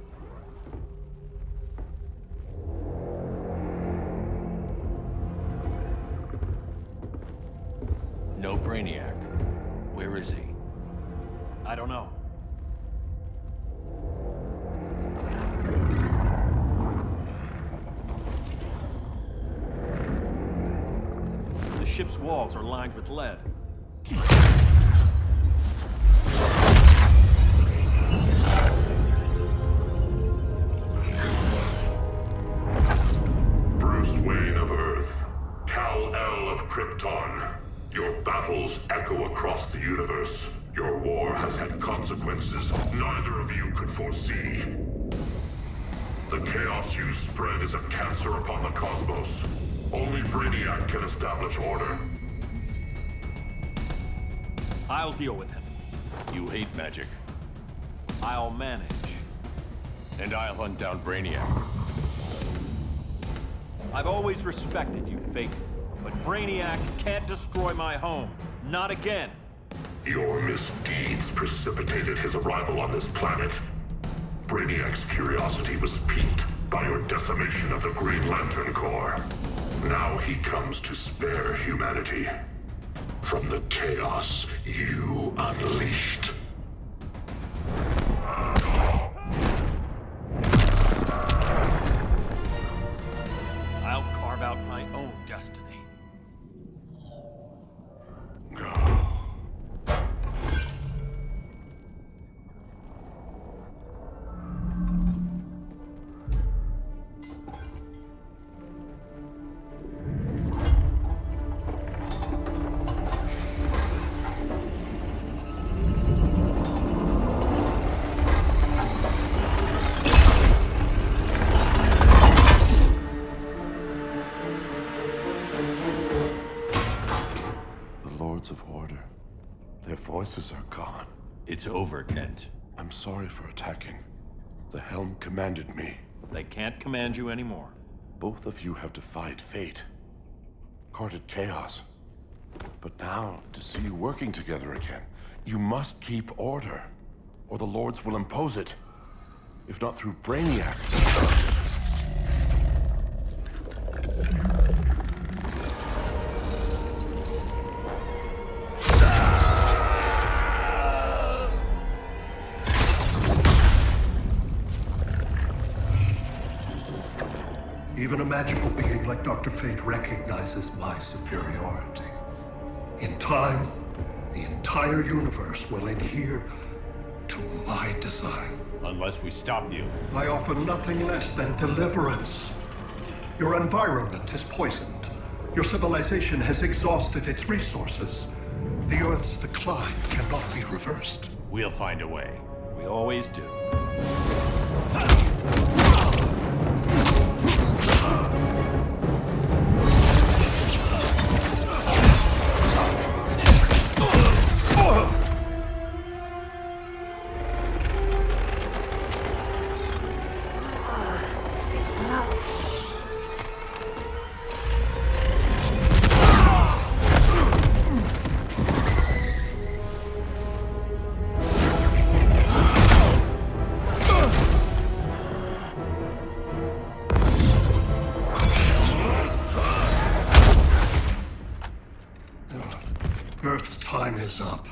No Brainiac. Where is he? I don't know. The ship's walls are lined with lead. Bruce Wayne of Earth, Kal-El of Krypton. Your battles echo across the universe. Your war has had consequences neither of you could foresee. The chaos you spread is a cancer upon the cosmos. Only Brainiac can establish order. I'll deal with him. You hate magic. I'll manage. And I'll hunt down Brainiac. I've always respected you, Fate. But Brainiac can't destroy my home. Not again. Your misdeeds precipitated his arrival on this planet. Brainiac's curiosity was piqued by your decimation of the Green Lantern Corps. Now he comes to spare humanity from the chaos you unleashed. I'll carve out my own destiny. Lords of Order. Their voices are gone. It's over, Kent. I'm sorry for attacking. The Helm commanded me. They can't command you anymore. Both of you have defied fate, courted chaos. But now, to see you working together again, you must keep order, or the Lords will impose it. If not through Brainiac. Even a magical being like Dr. Fate recognizes my superiority. In time, the entire universe will adhere to my design. Unless we stop you. I offer nothing less than deliverance. Your environment is poisoned. Your civilization has exhausted its resources. The Earth's decline cannot be reversed. We'll find a way. We always do. Earth's time is up.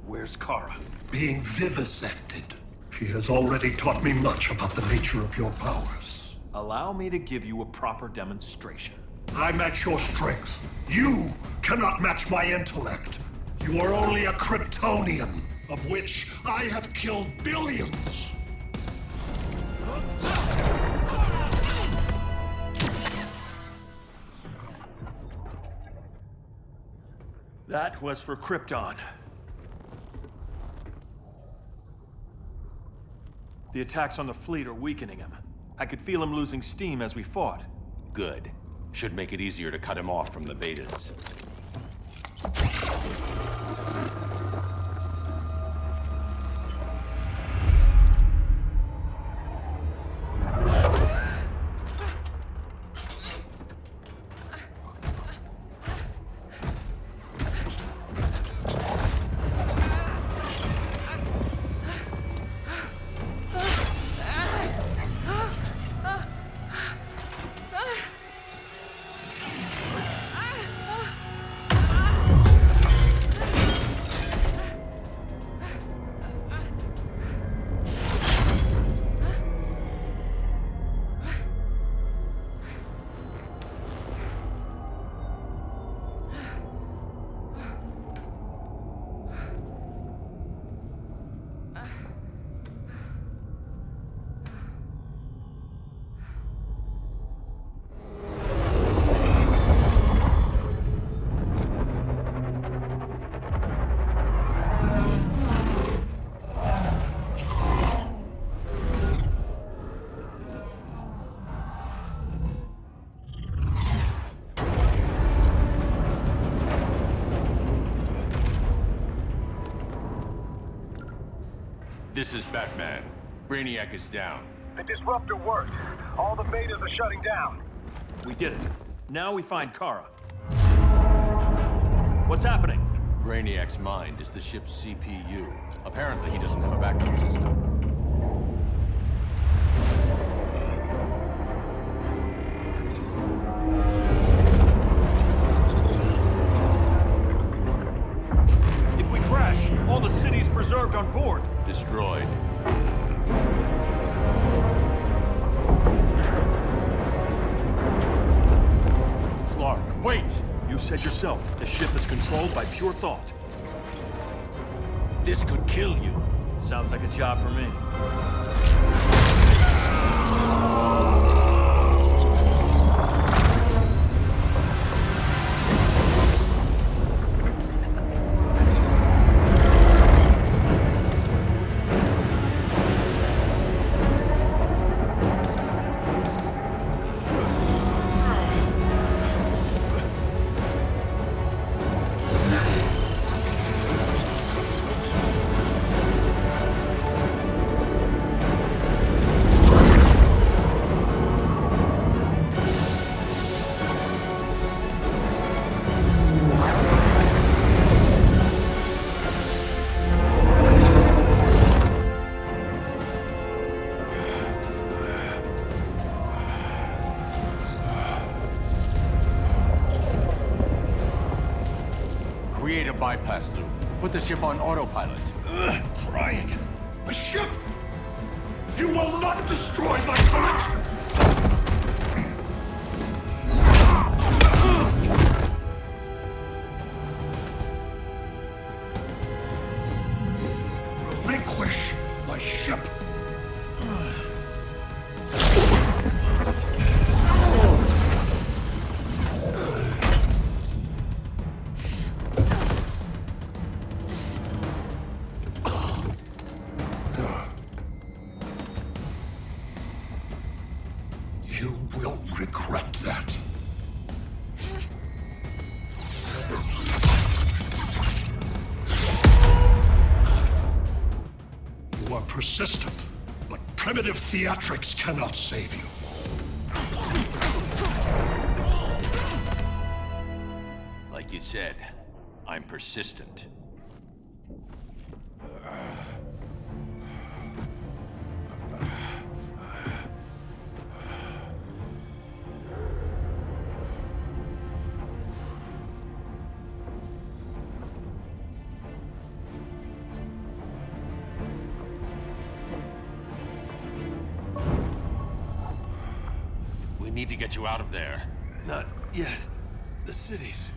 Where's Kara? Being vivisected. She has already taught me much about the nature of your powers. Allow me to give you a proper demonstration. I match your strength. You cannot match my intellect. You are only a Kryptonian, of which I have killed billions. That was for Krypton. The attacks on the fleet are weakening him. I could feel him losing steam as we fought. Good. Should make it easier to cut him off from the betas. This is Batman. Brainiac is down. The disruptor worked. All the betas are shutting down. We did it. Now we find Kara. What's happening? Brainiac's mind is the ship's CPU. Apparently, he doesn't have a backup system. If we crash, all the city's preserved on board. Destroyed. Clark, wait! You said yourself, the ship is controlled by pure thought. This could kill you. Sounds like a job for me. Create a bypass loop. Put the ship on autopilot. Trying. A ship! You will not destroy my collection! Relinquish my ship! You will regret that. You are persistent, but primitive theatrics cannot save you. Like you said, I'm persistent. We need to get you out of there. Not yet. The cities.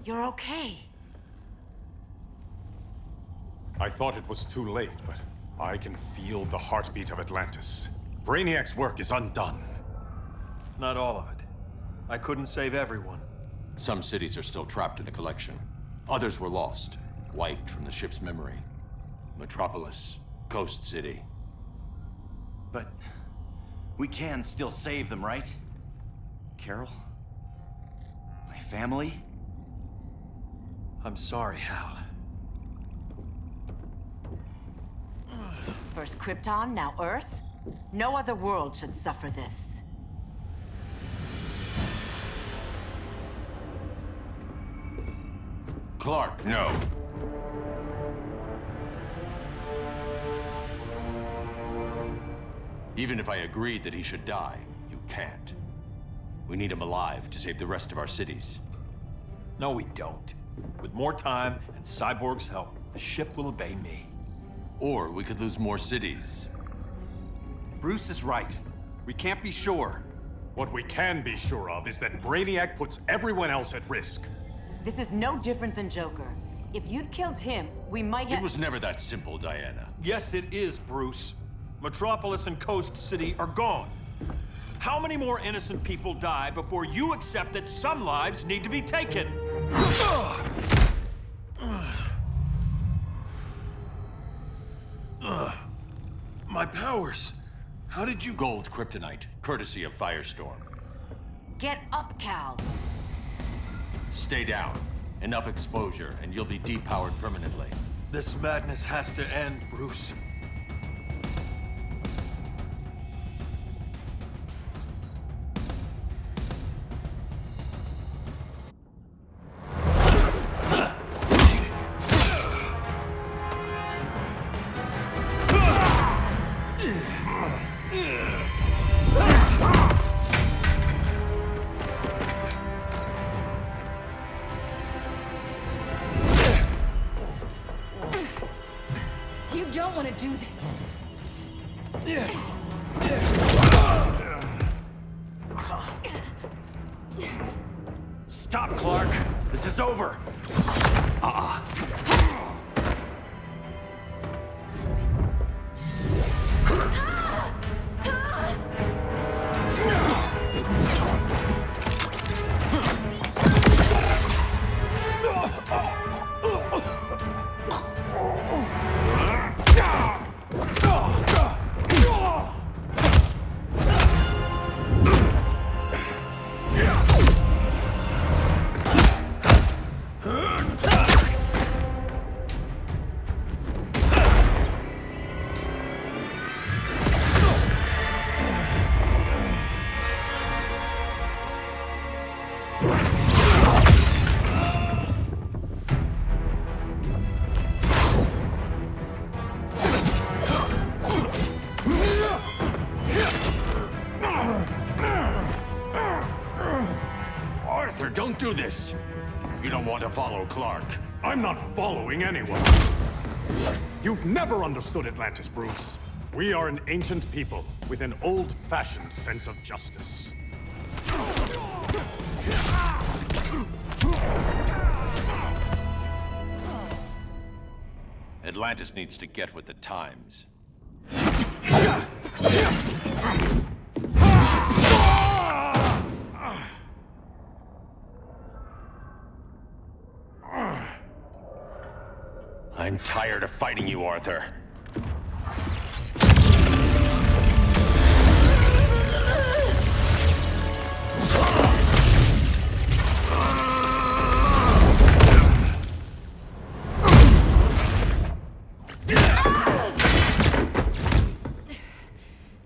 You're okay. I thought it was too late, but I can feel the heartbeat of Atlantis. Brainiac's work is undone. Not all of it. I couldn't save everyone. Some cities are still trapped in the collection. Others were lost, wiped from the ship's memory. Metropolis, Coast City. But we can still save them, right? Carol? My family? I'm sorry, Hal. First Krypton, now Earth? No other world should suffer this. Clark, no. Even if I agreed that he should die, you can't. We need him alive to save the rest of our cities. No, we don't. With more time and Cyborg's help, the ship will obey me. Or we could lose more cities. Bruce is right. We can't be sure. What we can be sure of is that Brainiac puts everyone else at risk. This is no different than Joker. If you'd killed him, we might have— It was never that simple, Diana. Yes, it is, Bruce. Metropolis and Coast City are gone. How many more innocent people die before you accept that some lives need to be taken? My powers. How did you— Gold kryptonite, courtesy of Firestorm. Get up, Cal. Stay down. Enough exposure, and you'll be depowered permanently. This madness has to end, Bruce. Stop, Clark! This is over! Arthur, don't do this! You don't want to follow Clark. I'm not following anyone. You've never understood Atlantis, Bruce. We are an ancient people with an old-fashioned sense of justice. Atlantis needs to get with the times. I'm tired of fighting you, Arthur.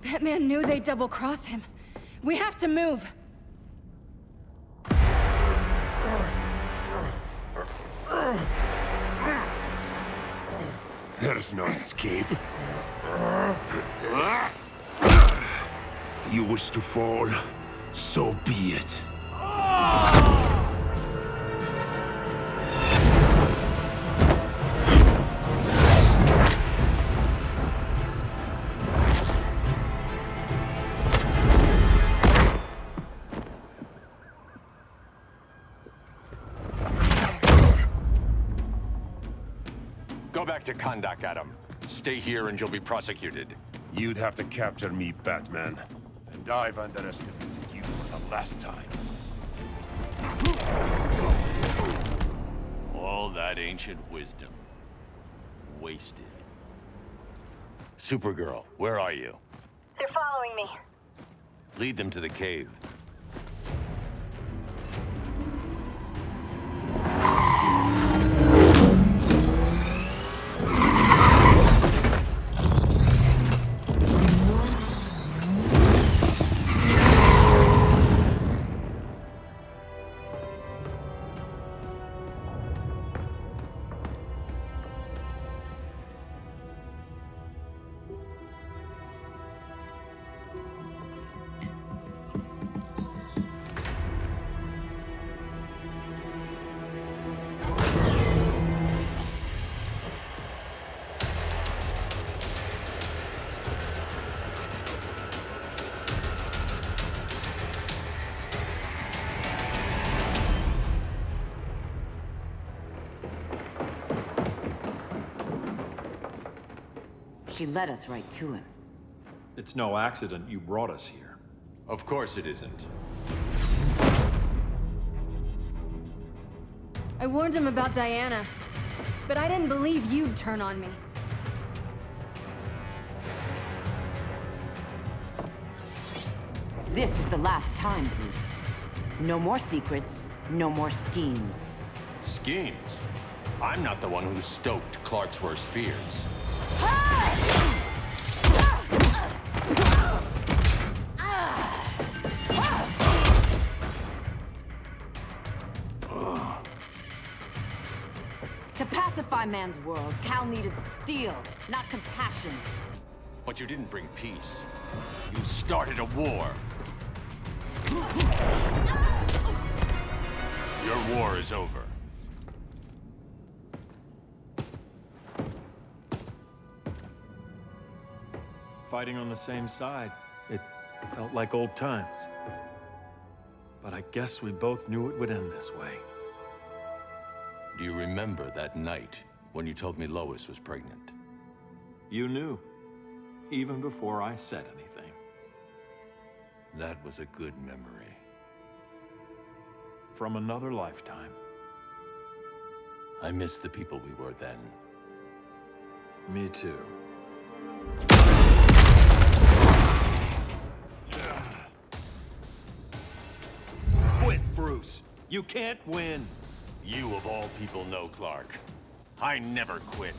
Batman knew they'd double-cross him. We have to move. There's no escape. You wish to fall, so be it. Go back to Kahndaq, Adam. Stay here and you'll be prosecuted. You'd have to capture me, Batman. And I've underestimated you for the last time. All that ancient wisdom. Wasted. Supergirl, where are you? They're following me. Lead them to the cave. She led us right to him. It's no accident you brought us here. Of course it isn't. I warned him about Diana, but I didn't believe you'd turn on me. This is the last time, Bruce. No more secrets, no more schemes. Schemes? I'm not the one who stoked Clark's worst fears. To pacify man's world, Cal needed steel, not compassion. But you didn't bring peace. You started a war. Your war is over. Fighting on the same side, it felt like old times. But I guess we both knew it would end this way. Do you remember that night when you told me Lois was pregnant? You knew, even before I said anything. That was a good memory. From another lifetime. I miss the people we were then. Me too. Quit, Bruce. You can't win. You of all people know, Clark. I never quit.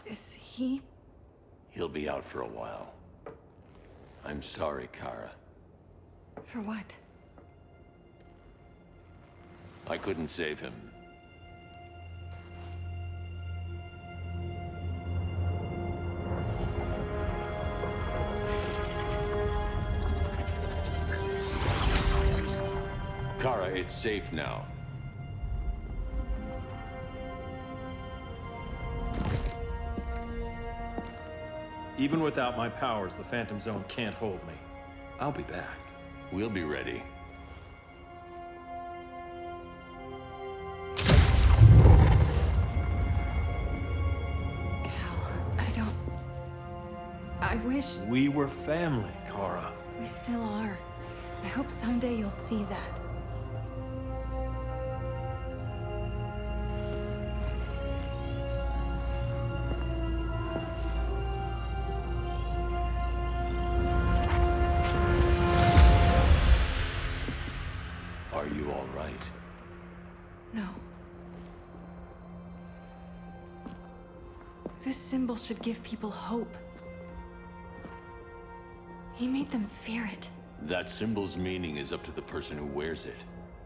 Is he? He'll be out for a while. I'm sorry, Kara. For what? I couldn't save him. Kara, it's safe now. Even without my powers, the Phantom Zone can't hold me. I'll be back. We'll be ready. I wish... We were family, Kara. We still are. I hope someday you'll see that. Are you all right? No. This symbol should give people hope. He made them fear it. That symbol's meaning is up to the person who wears it.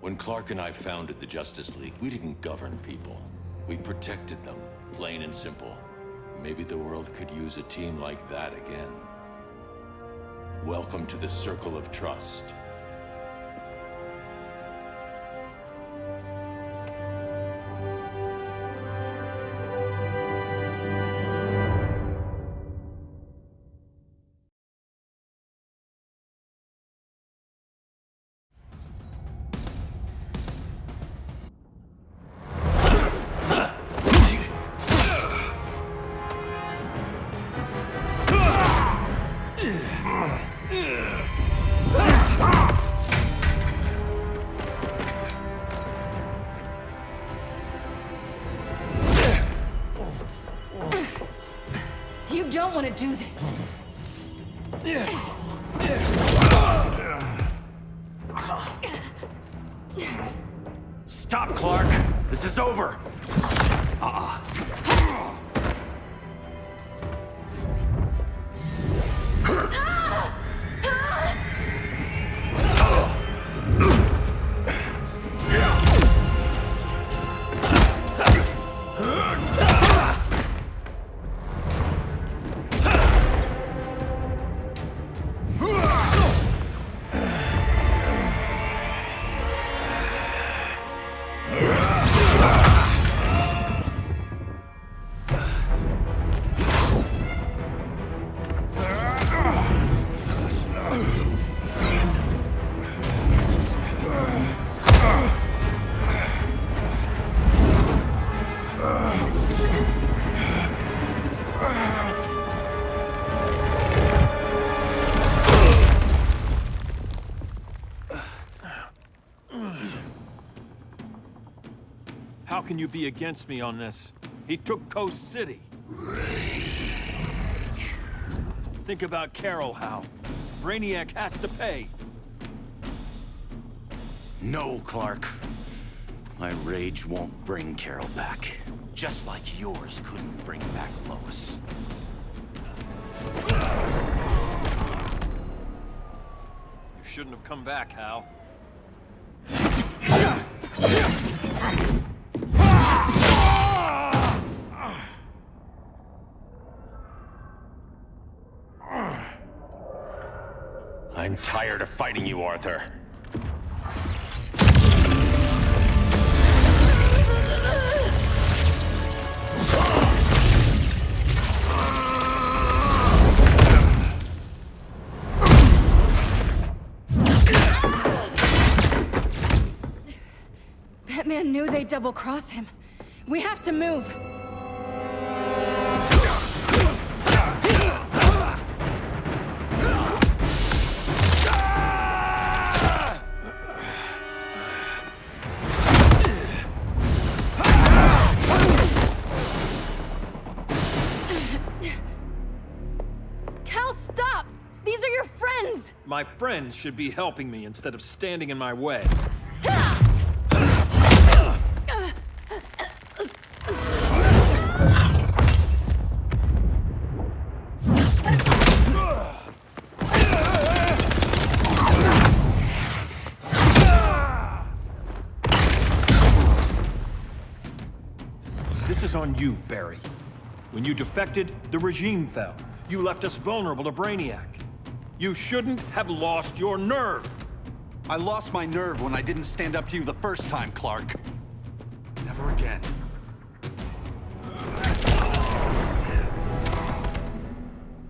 When Clark and I founded the Justice League, we didn't govern people. We protected them, plain and simple. Maybe the world could use a team like that again. Welcome to the Circle of Trust. You don't want to do this. Stop, Clark! This is over! How can you be against me on this? He took Coast City. Think about Carol, Hal. Brainiac has to pay. No, Clark. My rage won't bring Carol back. Just like yours couldn't bring back Lois. You shouldn't have come back, Hal. I'm tired of fighting you, Arthur. Batman knew they'd double-cross him. We have to move. Cal, stop! These are your friends! My friends should be helping me instead of standing in my way. This is on you, Barry. When you defected, the regime fell. You left us vulnerable to Brainiac. You shouldn't have lost your nerve. I lost my nerve when I didn't stand up to you the first time, Clark. Never again.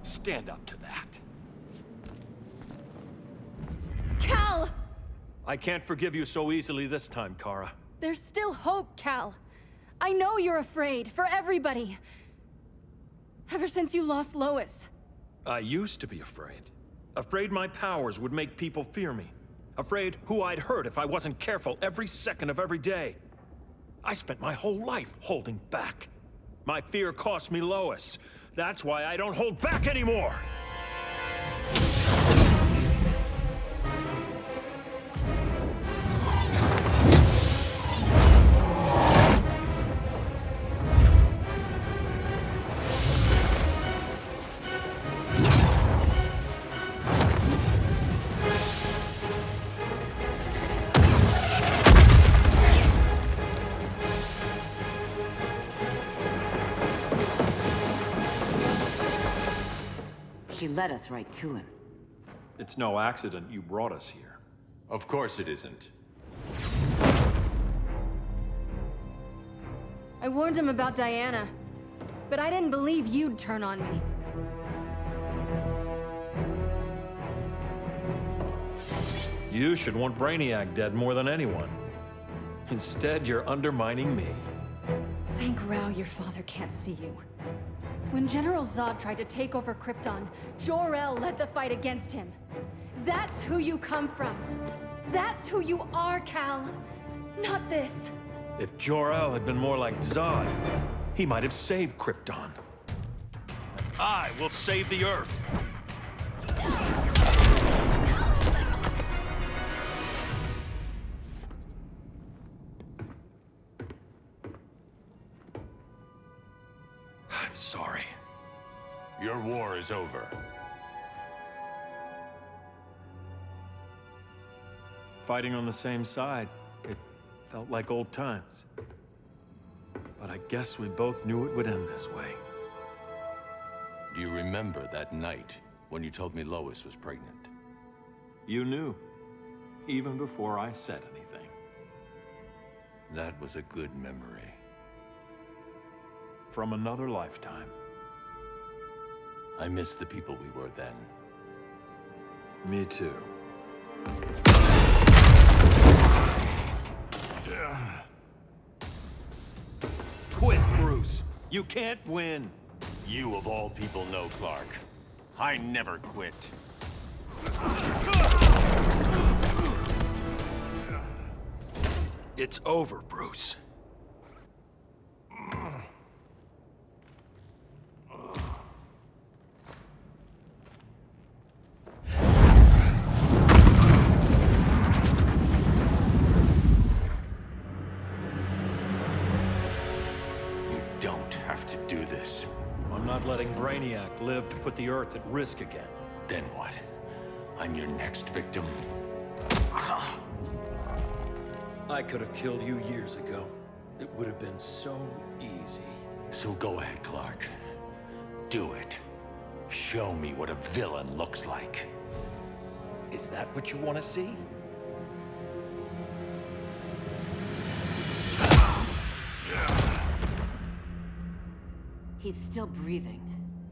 Stand up to that. Cal! I can't forgive you so easily this time, Kara. There's still hope, Cal. I know you're afraid, for everybody. Ever since you lost Lois. I used to be afraid. Afraid my powers would make people fear me. Afraid who I'd hurt if I wasn't careful every second of every day. I spent my whole life holding back. My fear cost me Lois. That's why I don't hold back anymore! She led us right to him. It's no accident you brought us here. Of course it isn't. I warned him about Diana, but I didn't believe you'd turn on me. You should want Brainiac dead more than anyone. Instead, you're undermining me. Thank Rao your father can't see you. When General Zod tried to take over Krypton, Jor-El led the fight against him. That's who you come from. That's who you are, Cal. Not this. If Jor-El had been more like Zod, he might have saved Krypton. And I will save the Earth. I'm sorry. Your war is over. Fighting on the same side, it felt like old times. But I guess we both knew it would end this way. Do you remember that night when you told me Lois was pregnant? You knew, even before I said anything. That was a good memory. From another lifetime. I miss the people we were then. Me too. Quit, Bruce. You can't win. You of all people know, Clark. I never quit. It's over, Bruce. letting Brainiac live to put the Earth at risk again. Then what? I'm your next victim? I could have killed you years ago. It would have been so easy. So go ahead, Clark. Do it. Show me what a villain looks like. Is that what you want to see? He's still breathing.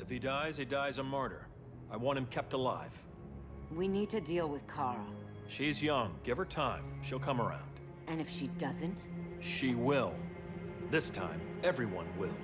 If he dies a martyr. I want him kept alive. We need to deal with Kara. She's young. Give her time. She'll come around. And if she doesn't? She will. This time, everyone will.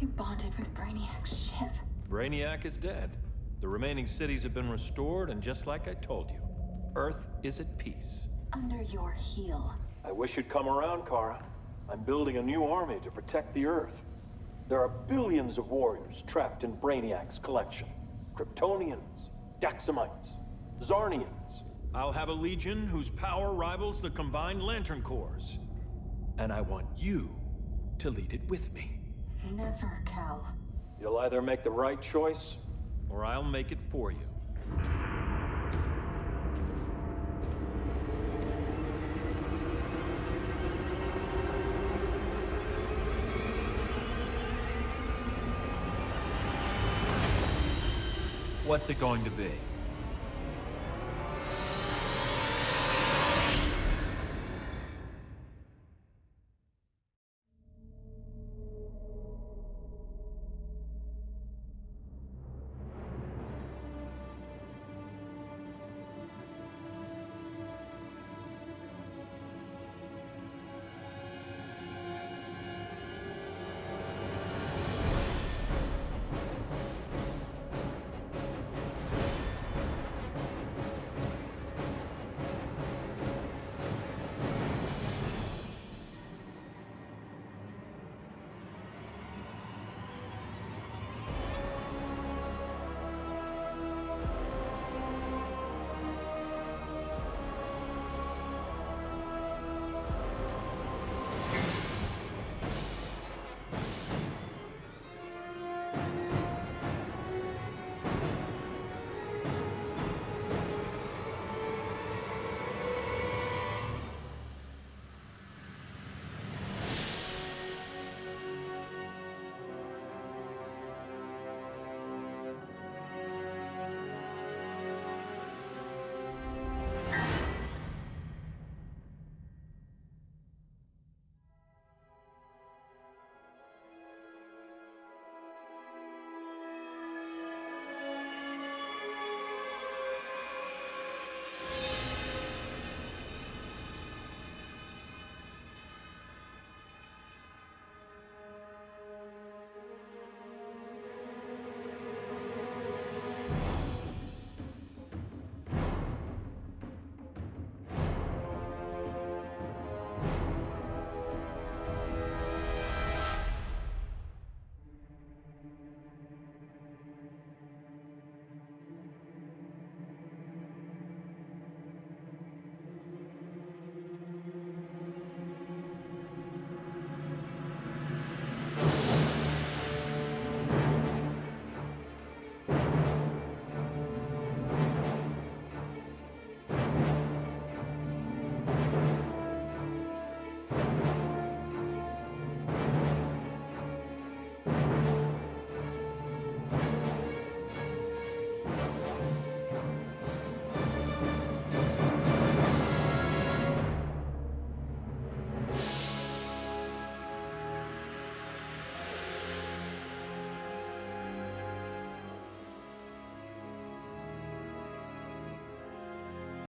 You bonded with Brainiac's ship. Brainiac is dead. The remaining cities have been restored, and just like I told you, Earth is at peace. Under your heel. I wish you'd come around, Kara. I'm building a new army to protect the Earth. There are billions of warriors trapped in Brainiac's collection. Kryptonians, Daxamites, Zarnians. I'll have a legion whose power rivals the combined Lantern Corps. And I want you to lead it with me. Never, Cal. You'll either make the right choice, or I'll make it for you. What's it going to be?